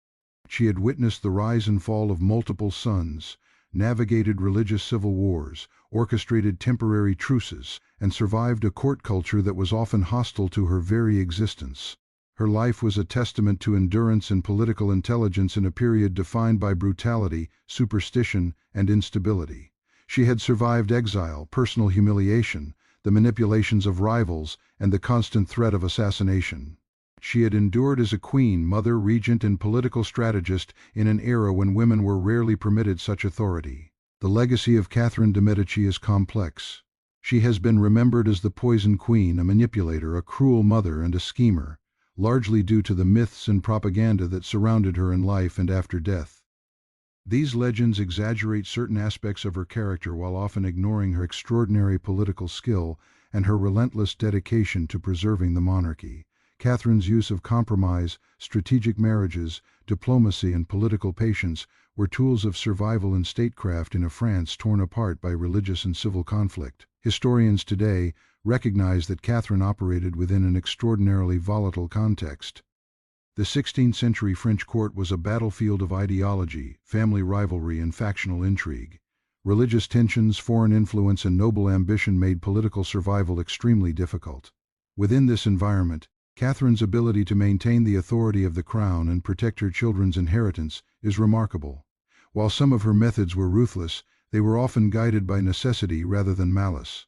She had witnessed the rise and fall of multiple sons, navigated religious civil wars, orchestrated temporary truces, and survived a court culture that was often hostile to her very existence. Her life was a testament to endurance and political intelligence in a period defined by brutality, superstition, and instability. She had survived exile, personal humiliation, the manipulations of rivals, and the constant threat of assassination. She had endured as a queen, mother, regent, and political strategist in an era when women were rarely permitted such authority. The legacy of Catherine de Medici is complex. She has been remembered as the poison queen, a manipulator, a cruel mother, and a schemer, largely due to the myths and propaganda that surrounded her in life and after death. These legends exaggerate certain aspects of her character while often ignoring her extraordinary political skill and her relentless dedication to preserving the monarchy. Catherine's use of compromise, strategic marriages, diplomacy, and political patience were tools of survival in statecraft in a France torn apart by religious and civil conflict. Historians today recognize that Catherine operated within an extraordinarily volatile context. The 16th century French court was a battlefield of ideology, family rivalry, and factional intrigue. Religious tensions, foreign influence, and noble ambition made political survival extremely difficult. Within this environment, Catherine's ability to maintain the authority of the crown and protect her children's inheritance is remarkable. While some of her methods were ruthless, they were often guided by necessity rather than malice.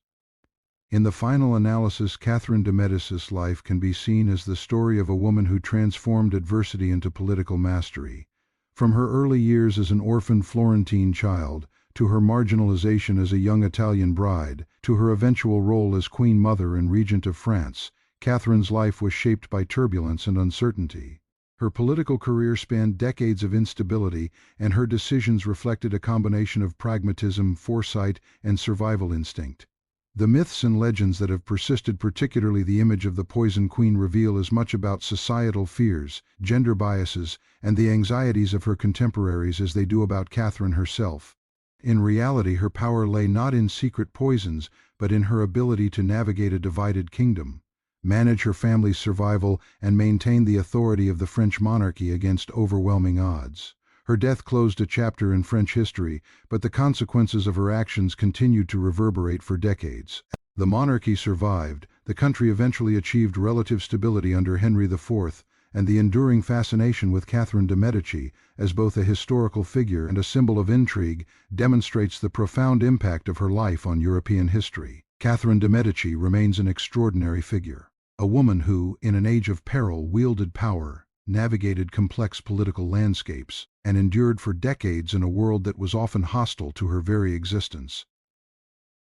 In the final analysis, Catherine de Medici's life can be seen as the story of a woman who transformed adversity into political mastery. From her early years as an orphaned Florentine child, to her marginalization as a young Italian bride, to her eventual role as Queen Mother and Regent of France, Catherine's life was shaped by turbulence and uncertainty. Her political career spanned decades of instability, and her decisions reflected a combination of pragmatism, foresight, and survival instinct. The myths and legends that have persisted, particularly the image of the Poison Queen, reveal as much about societal fears, gender biases, and the anxieties of her contemporaries as they do about Catherine herself. In reality, her power lay not in secret poisons, but in her ability to navigate a divided kingdom, manage her family's survival, and maintain the authority of the French monarchy against overwhelming odds. Her death closed a chapter in French history, but the consequences of her actions continued to reverberate for decades. The monarchy survived, the country eventually achieved relative stability under Henry IV, and the enduring fascination with Catherine de Medici, as both a historical figure and a symbol of intrigue, demonstrates the profound impact of her life on European history. Catherine de Medici remains an extraordinary figure. A woman who, in an age of peril, wielded power, navigated complex political landscapes, and endured for decades in a world that was often hostile to her very existence.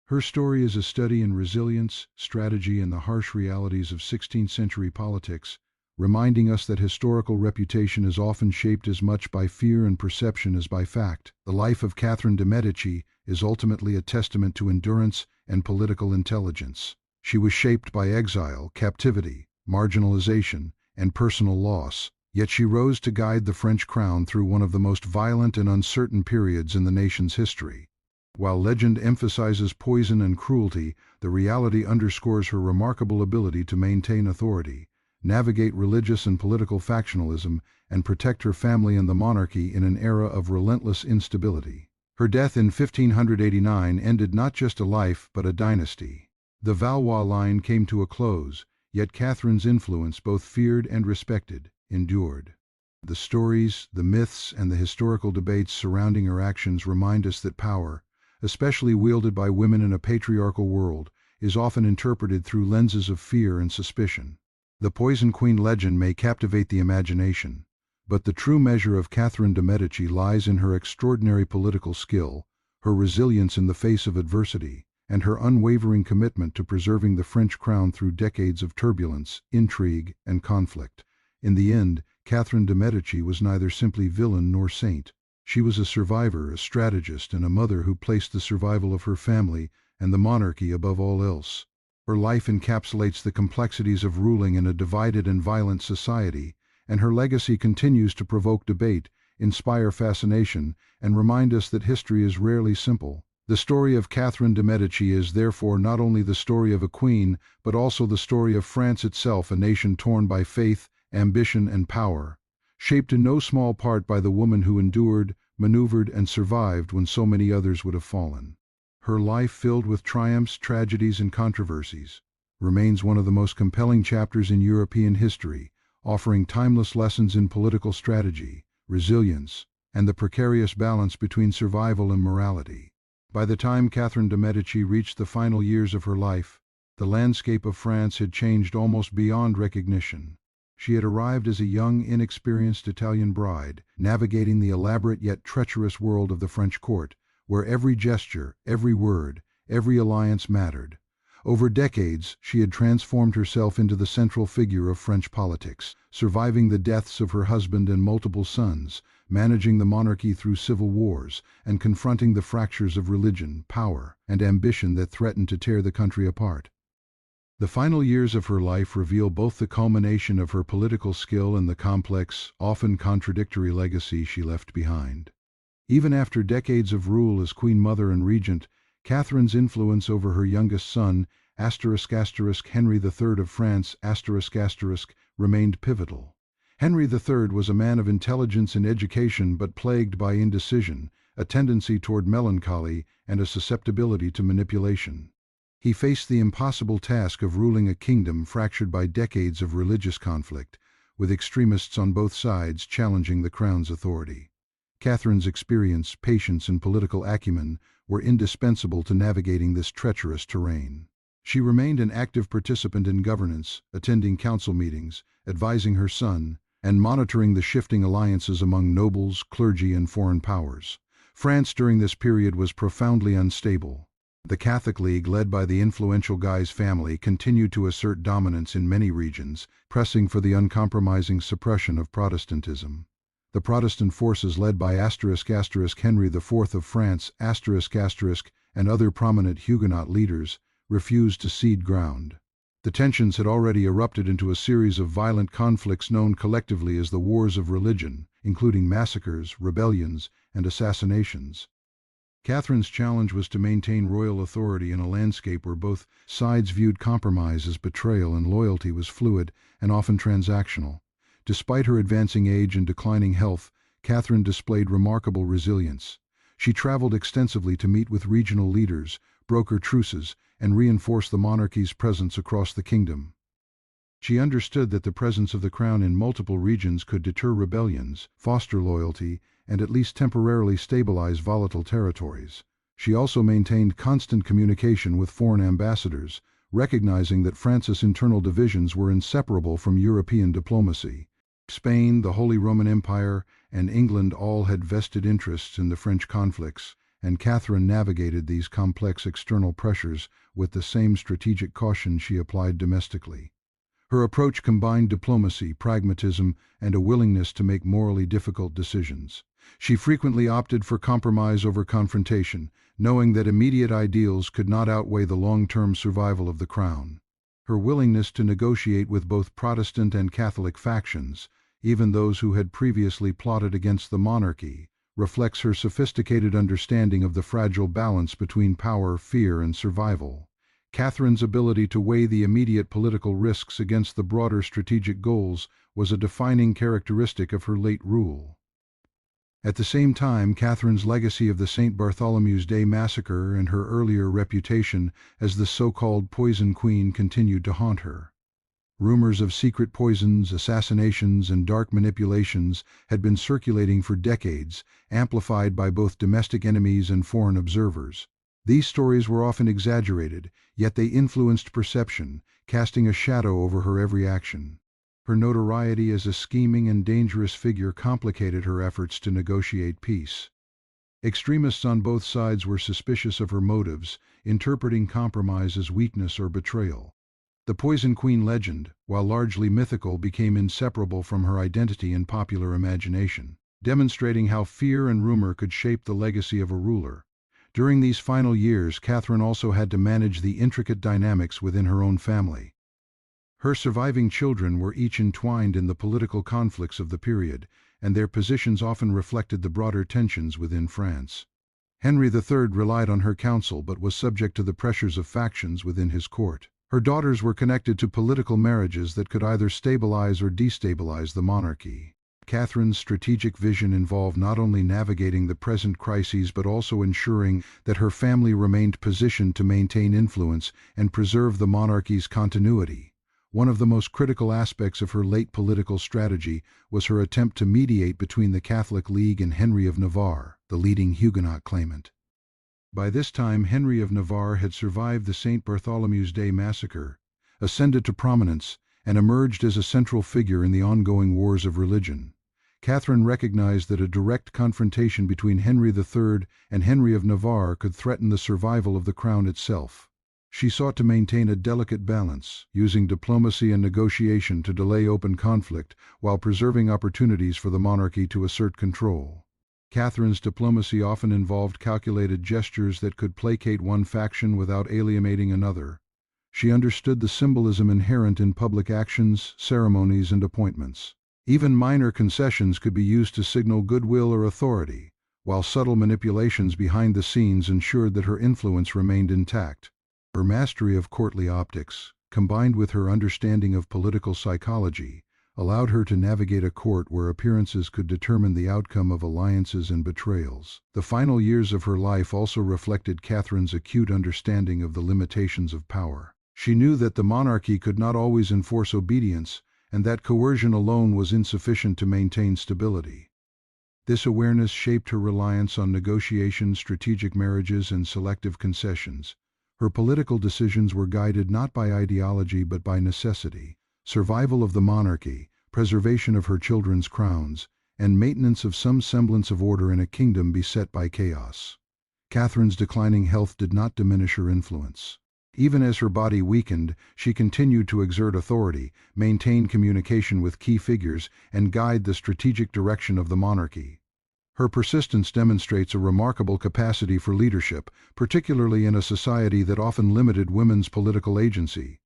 Her story is a study in resilience, strategy, and the harsh realities of 16th century politics, reminding us that historical reputation is often shaped as much by fear and perception as by fact. The life of Catherine de Medici is ultimately a testament to endurance and political intelligence. She was shaped by exile, captivity, marginalization, and personal loss, yet she rose to guide the French crown through one of the most violent and uncertain periods in the nation's history. While legend emphasizes poison and cruelty, the reality underscores her remarkable ability to maintain authority, navigate religious and political factionalism, and protect her family and the monarchy in an era of relentless instability. Her death in 1589 ended not just a life but a dynasty. The Valois line came to a close, yet Catherine's influence, both feared and respected, endured. The stories, the myths, and the historical debates surrounding her actions remind us that power, especially wielded by women in a patriarchal world, is often interpreted through lenses of fear and suspicion. The Poison Queen legend may captivate the imagination, but the true measure of Catherine de Medici lies in her extraordinary political skill, her resilience in the face of adversity, and her unwavering commitment to preserving the French crown through decades of turbulence, intrigue, and conflict. In the end, Catherine de Medici was neither simply villain nor saint. She was a survivor, a strategist, and a mother who placed the survival of her family and the monarchy above all else. Her life encapsulates the complexities of ruling in a divided and violent society, and her legacy continues to provoke debate, inspire fascination, and remind us that history is rarely simple. The story of Catherine de Medici is therefore not only the story of a queen, but also the story of France itself, a nation torn by faith, ambition, and power, shaped in no small part by the woman who endured, maneuvered, and survived when so many others would have fallen. Her life, filled with triumphs, tragedies, and controversies, remains one of the most compelling chapters in European history, offering timeless lessons in political strategy, resilience, and the precarious balance between survival and morality. By the time Catherine de Medici reached the final years of her life, the landscape of France had changed almost beyond recognition. She had arrived as a young, inexperienced Italian bride, navigating the elaborate yet treacherous world of the French court, where every gesture, every word, every alliance mattered. Over decades, she had transformed herself into the central figure of French politics, surviving the deaths of her husband and multiple sons, managing the monarchy through civil wars, and confronting the fractures of religion, power, and ambition that threatened to tear the country apart. The final years of her life reveal both the culmination of her political skill and the complex, often contradictory legacy she left behind. Even after decades of rule as Queen Mother and Regent, Catherine's influence over her youngest son, Henry III of France, remained pivotal. Henry III was a man of intelligence and education, but plagued by indecision, a tendency toward melancholy, and a susceptibility to manipulation. He faced the impossible task of ruling a kingdom fractured by decades of religious conflict, with extremists on both sides challenging the crown's authority. Catherine's experience, patience, and political acumen were indispensable to navigating this treacherous terrain. She remained an active participant in governance, attending council meetings, advising her son, and monitoring the shifting alliances among nobles, clergy, and foreign powers. France during this period was profoundly unstable. The Catholic League, led by the influential Guise family, continued to assert dominance in many regions, pressing for the uncompromising suppression of Protestantism. The Protestant forces led by Henry IV of France, and other prominent Huguenot leaders, refused to cede ground. The tensions had already erupted into a series of violent conflicts known collectively as the Wars of Religion, including massacres, rebellions, and assassinations. Catherine's challenge was to maintain royal authority in a landscape where both sides viewed compromise as betrayal and loyalty was fluid and often transactional. Despite her advancing age and declining health, Catherine displayed remarkable resilience. She traveled extensively to meet with regional leaders, broker truces, and reinforce the monarchy's presence across the kingdom. She understood that the presence of the crown in multiple regions could deter rebellions, foster loyalty, and at least temporarily stabilize volatile territories. She also maintained constant communication with foreign ambassadors, recognizing that France's internal divisions were inseparable from European diplomacy. Spain, the Holy Roman Empire, and England all had vested interests in the French conflicts, and Catherine navigated these complex external pressures with the same strategic caution she applied domestically. Her approach combined diplomacy, pragmatism, and a willingness to make morally difficult decisions. She frequently opted for compromise over confrontation, knowing that immediate ideals could not outweigh the long-term survival of the crown. Her willingness to negotiate with both Protestant and Catholic factions, even those who had previously plotted against the monarchy, reflects her sophisticated understanding of the fragile balance between power, fear, and survival. Catherine's ability to weigh the immediate political risks against the broader strategic goals was a defining characteristic of her late rule. At the same time, Catherine's legacy of the St. Bartholomew's Day massacre and her earlier reputation as the so-called Poison Queen continued to haunt her. Rumors of secret poisons, assassinations, and dark manipulations had been circulating for decades, amplified by both domestic enemies and foreign observers. These stories were often exaggerated, yet they influenced perception, casting a shadow over her every action. Her notoriety as a scheming and dangerous figure complicated her efforts to negotiate peace. Extremists on both sides were suspicious of her motives, interpreting compromise as weakness or betrayal. The Poison Queen legend, while largely mythical, became inseparable from her identity in popular imagination, demonstrating how fear and rumor could shape the legacy of a ruler. During these final years, Catherine also had to manage the intricate dynamics within her own family. Her surviving children were each entwined in the political conflicts of the period, and their positions often reflected the broader tensions within France. Henry III relied on her counsel but was subject to the pressures of factions within his court. Her daughters were connected to political marriages that could either stabilize or destabilize the monarchy. Catherine's strategic vision involved not only navigating the present crises but also ensuring that her family remained positioned to maintain influence and preserve the monarchy's continuity. One of the most critical aspects of her late political strategy was her attempt to mediate between the Catholic League and Henry of Navarre, the leading Huguenot claimant. By this time, Henry of Navarre had survived the St. Bartholomew's Day massacre, ascended to prominence, and emerged as a central figure in the ongoing wars of religion. Catherine recognized that a direct confrontation between Henry III and Henry of Navarre could threaten the survival of the crown itself. She sought to maintain a delicate balance, using diplomacy and negotiation to delay open conflict while preserving opportunities for the monarchy to assert control. Catherine's diplomacy often involved calculated gestures that could placate one faction without alienating another. She understood the symbolism inherent in public actions, ceremonies, and appointments. Even minor concessions could be used to signal goodwill or authority, while subtle manipulations behind the scenes ensured that her influence remained intact. Her mastery of courtly optics, combined with her understanding of political psychology, allowed her to navigate a court where appearances could determine the outcome of alliances and betrayals. The final years of her life also reflected Catherine's acute understanding of the limitations of power. She knew that the monarchy could not always enforce obedience, and that coercion alone was insufficient to maintain stability. This awareness shaped her reliance on negotiation, strategic marriages, and selective concessions. Her political decisions were guided not by ideology but by necessity. Survival of the monarchy, preservation of her children's crowns, and maintenance of some semblance of order in a kingdom beset by chaos. Catherine's declining health did not diminish her influence. Even as her body weakened, she continued to exert authority, maintain communication with key figures, and guide the strategic direction of the monarchy. Her persistence demonstrates a remarkable capacity for leadership, particularly in a society that often limited women's political agency.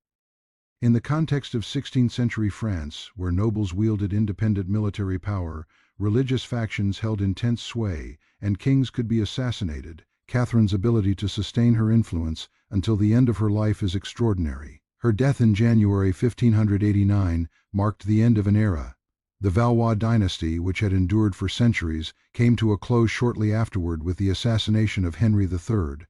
In the context of 16th-century France, where nobles wielded independent military power, religious factions held intense sway, and kings could be assassinated, Catherine's ability to sustain her influence until the end of her life is extraordinary. Her death in January 1589 marked the end of an era. The Valois dynasty, which had endured for centuries, came to a close shortly afterward with the assassination of Henry III.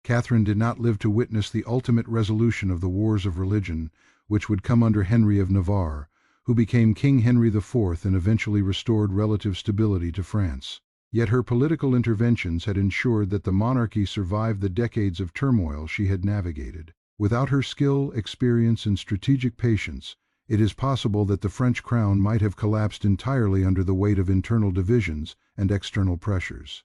Catherine did not live to witness the ultimate resolution of the wars of religion, which would come under Henry of Navarre, who became King Henry IV and eventually restored relative stability to France. Yet her political interventions had ensured that the monarchy survived the decades of turmoil she had navigated. Without her skill, experience, and strategic patience, it is possible that the French crown might have collapsed entirely under the weight of internal divisions and external pressures.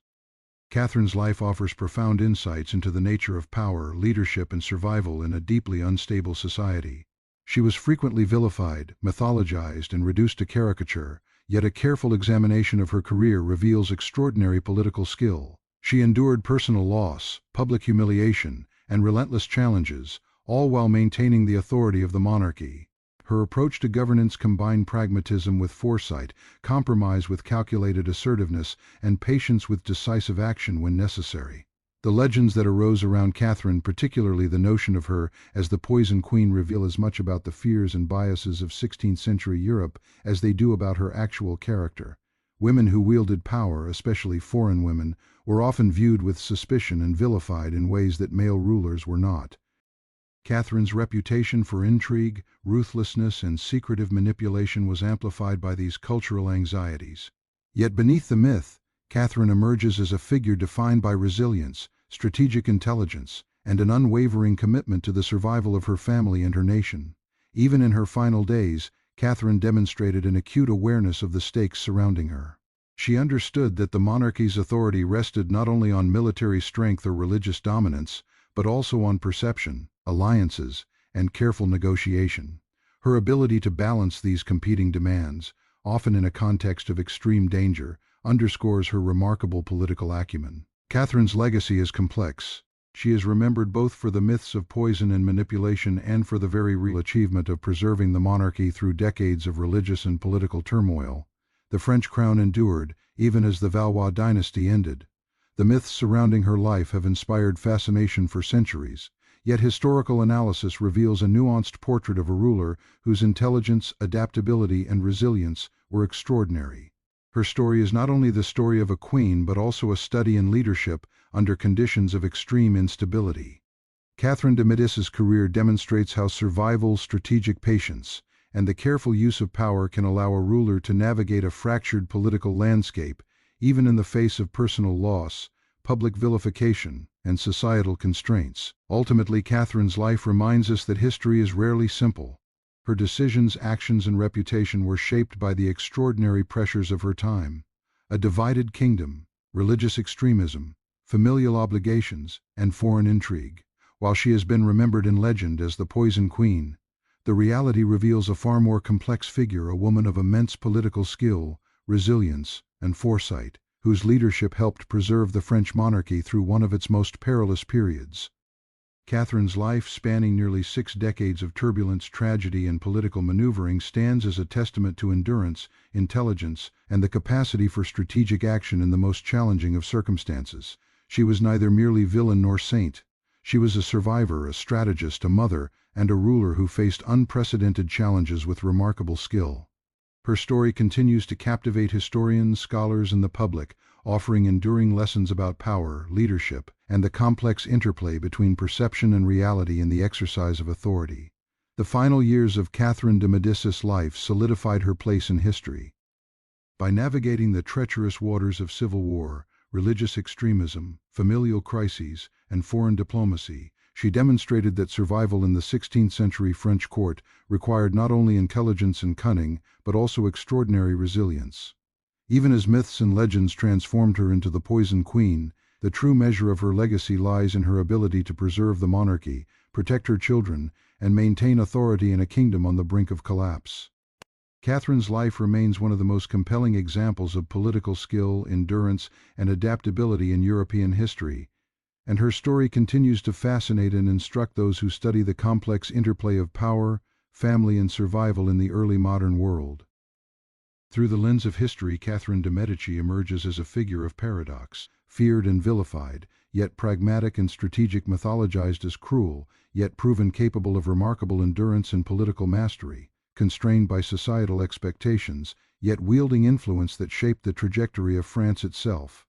Catherine's life offers profound insights into the nature of power, leadership, and survival in a deeply unstable society. She was frequently vilified, mythologized, and reduced to caricature, yet a careful examination of her career reveals extraordinary political skill. She endured personal loss, public humiliation, and relentless challenges, all while maintaining the authority of the monarchy. Her approach to governance combined pragmatism with foresight, compromise with calculated assertiveness, and patience with decisive action when necessary. The legends that arose around Catherine, particularly the notion of her as the Poison Queen, reveal as much about the fears and biases of 16th-century Europe as they do about her actual character. Women who wielded power, especially foreign women, were often viewed with suspicion and vilified in ways that male rulers were not. Catherine's reputation for intrigue, ruthlessness, and secretive manipulation was amplified by these cultural anxieties. Yet beneath the myth, Catherine emerges as a figure defined by resilience, strategic intelligence, and an unwavering commitment to the survival of her family and her nation. Even in her final days, Catherine demonstrated an acute awareness of the stakes surrounding her. She understood that the monarchy's authority rested not only on military strength or religious dominance, but also on perception, alliances, and careful negotiation. Her ability to balance these competing demands, often in a context of extreme danger, underscores her remarkable political acumen. Catherine's legacy is complex. She is remembered both for the myths of poison and manipulation and for the very real achievement of preserving the monarchy through decades of religious and political turmoil. The French crown endured, even as the Valois dynasty ended. The myths surrounding her life have inspired fascination for centuries, yet historical analysis reveals a nuanced portrait of a ruler whose intelligence, adaptability, and resilience were extraordinary. Her story is not only the story of a queen but also a study in leadership under conditions of extreme instability. Catherine de Medici's career demonstrates how survival, strategic patience, and the careful use of power can allow a ruler to navigate a fractured political landscape, even in the face of personal loss, public vilification, and societal constraints. Ultimately, Catherine's life reminds us that history is rarely simple. Her decisions, actions, and reputation were shaped by the extraordinary pressures of her time: a divided kingdom, religious extremism, familial obligations, and foreign intrigue. While she has been remembered in legend as the Poison Queen, the reality reveals a far more complex figure, a woman of immense political skill, resilience, and foresight, whose leadership helped preserve the French monarchy through one of its most perilous periods. Catherine's life, spanning nearly 6 decades of turbulence, tragedy, and political maneuvering, stands as a testament to endurance, intelligence, and the capacity for strategic action in the most challenging of circumstances. She was neither merely villain nor saint. She was a survivor, a strategist, a mother, and a ruler who faced unprecedented challenges with remarkable skill. Her story continues to captivate historians, scholars, and the public, offering enduring lessons about power, leadership, and the complex interplay between perception and reality in the exercise of authority. The final years of Catherine de Medici's life solidified her place in history. By navigating the treacherous waters of civil war, religious extremism, familial crises, and foreign diplomacy, she demonstrated that survival in the 16th century French court required not only intelligence and cunning, but also extraordinary resilience. Even as myths and legends transformed her into the Poison Queen, the true measure of her legacy lies in her ability to preserve the monarchy, protect her children, and maintain authority in a kingdom on the brink of collapse. Catherine's life remains one of the most compelling examples of political skill, endurance, and adaptability in European history, and her story continues to fascinate and instruct those who study the complex interplay of power, family, and survival in the early modern world. Through the lens of history, Catherine de Medici emerges as a figure of paradox, feared and vilified, yet pragmatic and strategic, mythologized as cruel, yet proven capable of remarkable endurance and political mastery, constrained by societal expectations, yet wielding influence that shaped the trajectory of France itself.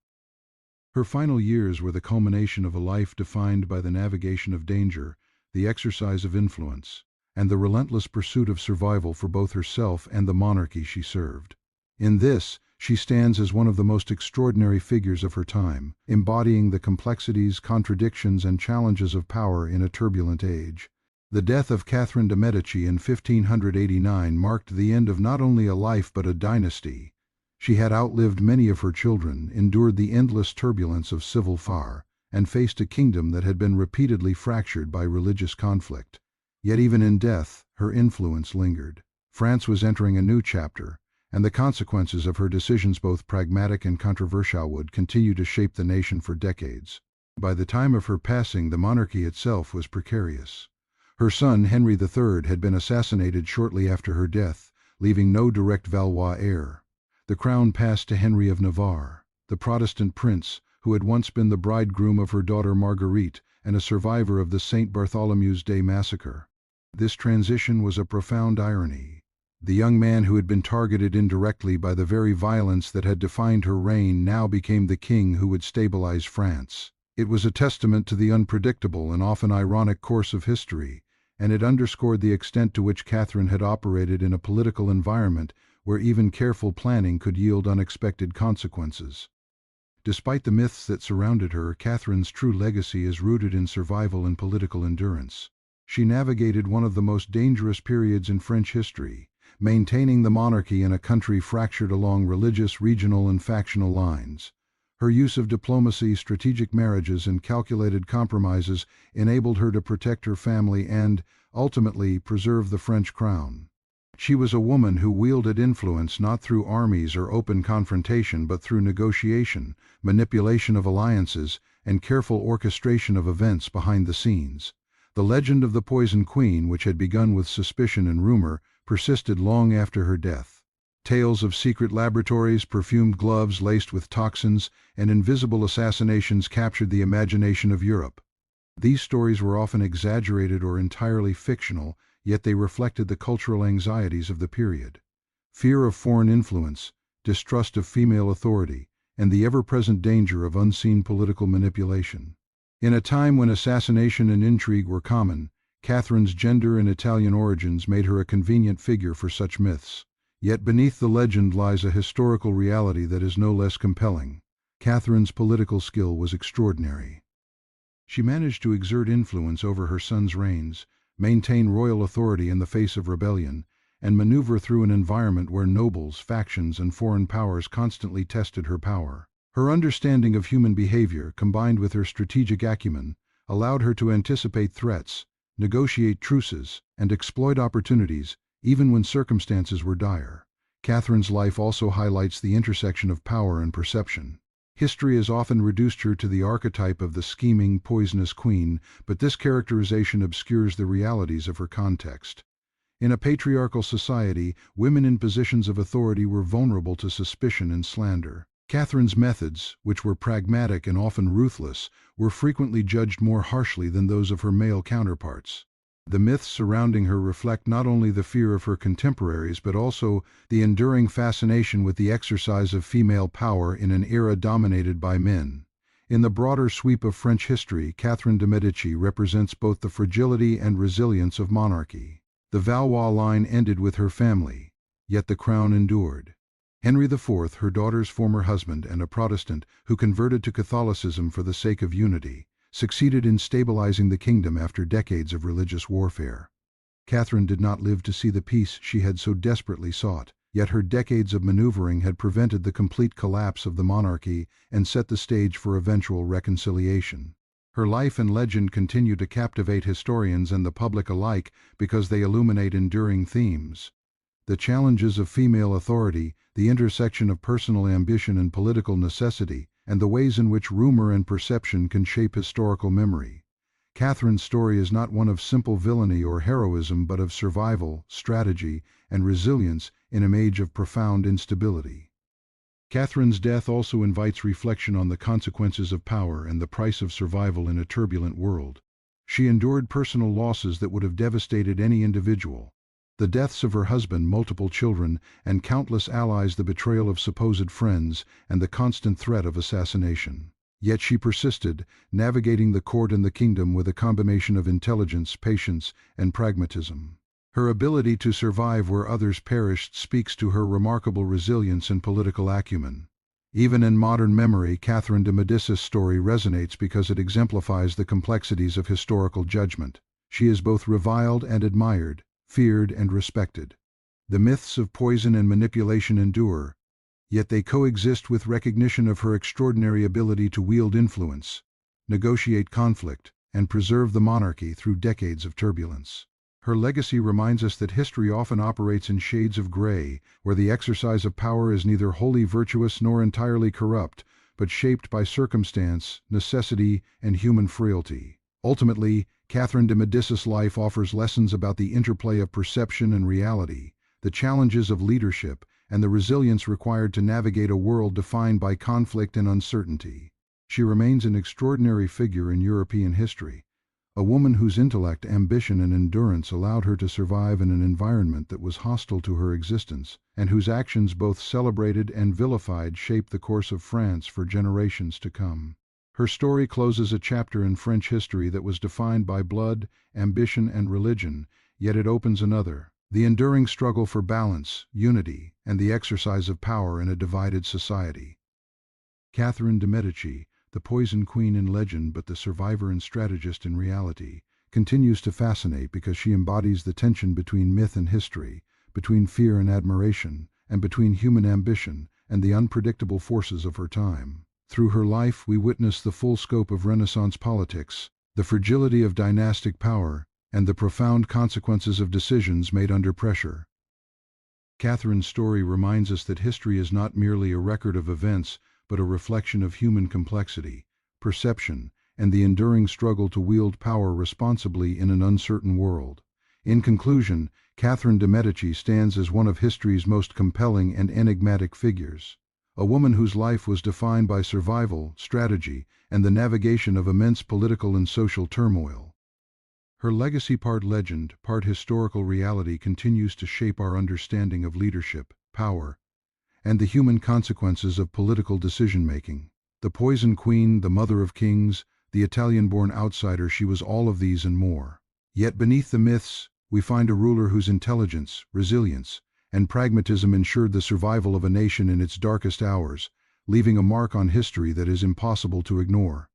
Her final years were the culmination of a life defined by the navigation of danger, the exercise of influence, and the relentless pursuit of survival for both herself and the monarchy she served. In this, she stands as one of the most extraordinary figures of her time, embodying the complexities, contradictions, and challenges of power in a turbulent age. The death of Catherine de Medici in 1589 marked the end of not only a life but a dynasty. She had outlived many of her children, endured the endless turbulence of civil war, and faced a kingdom that had been repeatedly fractured by religious conflict. Yet even in death, her influence lingered. France was entering a new chapter, and the consequences of her decisions, both pragmatic and controversial, would continue to shape the nation for decades. By the time of her passing, the monarchy itself was precarious. Her son, Henry III, had been assassinated shortly after her death, leaving no direct Valois heir. The crown passed to Henry of Navarre, the Protestant prince who had once been the bridegroom of her daughter Marguerite and a survivor of the St. Bartholomew's Day massacre. This transition was a profound irony. The young man who had been targeted indirectly by the very violence that had defined her reign now became the king who would stabilize France. It was a testament to the unpredictable and often ironic course of history, and it underscored the extent to which Catherine had operated in a political environment where even careful planning could yield unexpected consequences. Despite the myths that surrounded her, Catherine's true legacy is rooted in survival and political endurance. She navigated one of the most dangerous periods in French history, maintaining the monarchy in a country fractured along religious, regional, and factional lines. Her use of diplomacy, strategic marriages, and calculated compromises enabled her to protect her family and, ultimately, preserve the French crown. She was a woman who wielded influence not through armies or open confrontation but through negotiation, manipulation of alliances, and careful orchestration of events behind the scenes. The legend of the Poisoned Queen, which had begun with suspicion and rumor, persisted long after her death. Tales of secret laboratories, perfumed gloves laced with toxins, and invisible assassinations captured the imagination of Europe. These stories were often exaggerated or entirely fictional, yet they reflected the cultural anxieties of the period. Fear of foreign influence, distrust of female authority, and the ever-present danger of unseen political manipulation. In a time when assassination and intrigue were common, Catherine's gender and Italian origins made her a convenient figure for such myths. Yet beneath the legend lies a historical reality that is no less compelling. Catherine's political skill was extraordinary. She managed to exert influence over her son's reigns, maintain royal authority in the face of rebellion, and maneuver through an environment where nobles, factions, and foreign powers constantly tested her power. Her understanding of human behavior, combined with her strategic acumen, allowed her to anticipate threats, negotiate truces, and exploit opportunities, even when circumstances were dire. Catherine's life also highlights the intersection of power and perception. History has often reduced her to the archetype of the scheming, poisonous queen, but this characterization obscures the realities of her context. In a patriarchal society, women in positions of authority were vulnerable to suspicion and slander. Catherine's methods, which were pragmatic and often ruthless, were frequently judged more harshly than those of her male counterparts. The myths surrounding her reflect not only the fear of her contemporaries but also the enduring fascination with the exercise of female power in an era dominated by men. In the broader sweep of French history, Catherine de Medici represents both the fragility and resilience of monarchy. The Valois line ended with her family, yet the crown endured. Henry IV, her daughter's former husband and a Protestant who converted to Catholicism for the sake of unity, succeeded in stabilizing the kingdom after decades of religious warfare. Catherine did not live to see the peace she had so desperately sought, yet her decades of maneuvering had prevented the complete collapse of the monarchy and set the stage for eventual reconciliation. Her life and legend continue to captivate historians and the public alike because they illuminate enduring themes. The challenges of female authority, the intersection of personal ambition and political necessity, and the ways in which rumor and perception can shape historical memory. Catherine's story is not one of simple villainy or heroism but of survival, strategy, and resilience in an age of profound instability. Catherine's death also invites reflection on the consequences of power and the price of survival in a turbulent world. She endured personal losses that would have devastated any individual. The deaths of her husband, multiple children, and countless allies, the betrayal of supposed friends, and the constant threat of assassination. Yet she persisted, navigating the court and the kingdom with a combination of intelligence, patience, and pragmatism. Her ability to survive where others perished speaks to her remarkable resilience and political acumen. Even in modern memory, Catherine de Medici's story resonates because it exemplifies the complexities of historical judgment. She is both reviled and admired, feared and respected. The myths of poison and manipulation endure, yet they coexist with recognition of her extraordinary ability to wield influence, negotiate conflict, and preserve the monarchy through decades of turbulence. Her legacy reminds us that history often operates in shades of gray, where the exercise of power is neither wholly virtuous nor entirely corrupt, but shaped by circumstance, necessity, and human frailty. Ultimately, Catherine de Medici's life offers lessons about the interplay of perception and reality, the challenges of leadership, and the resilience required to navigate a world defined by conflict and uncertainty. She remains an extraordinary figure in European history, a woman whose intellect, ambition, and endurance allowed her to survive in an environment that was hostile to her existence, and whose actions, both celebrated and vilified, shaped the course of France for generations to come. Her story closes a chapter in French history that was defined by blood, ambition, and religion, yet it opens another, the enduring struggle for balance, unity, and the exercise of power in a divided society. Catherine de Medici, the poison queen in legend but the survivor and strategist in reality, continues to fascinate because she embodies the tension between myth and history, between fear and admiration, and between human ambition and the unpredictable forces of her time. Through her life, we witness the full scope of Renaissance politics, the fragility of dynastic power, and the profound consequences of decisions made under pressure. Catherine's story reminds us that history is not merely a record of events, but a reflection of human complexity, perception, and the enduring struggle to wield power responsibly in an uncertain world. In conclusion, Catherine de Medici stands as one of history's most compelling and enigmatic figures. A woman whose life was defined by survival, strategy, and the navigation of immense political and social turmoil. Her legacy, part legend, part historical reality, continues to shape our understanding of leadership, power, and the human consequences of political decision-making. The Poison Queen, the Mother of Kings, the Italian-born outsider, she was all of these and more. Yet beneath the myths, we find a ruler whose intelligence, resilience, and pragmatism ensured the survival of a nation in its darkest hours, leaving a mark on history that is impossible to ignore.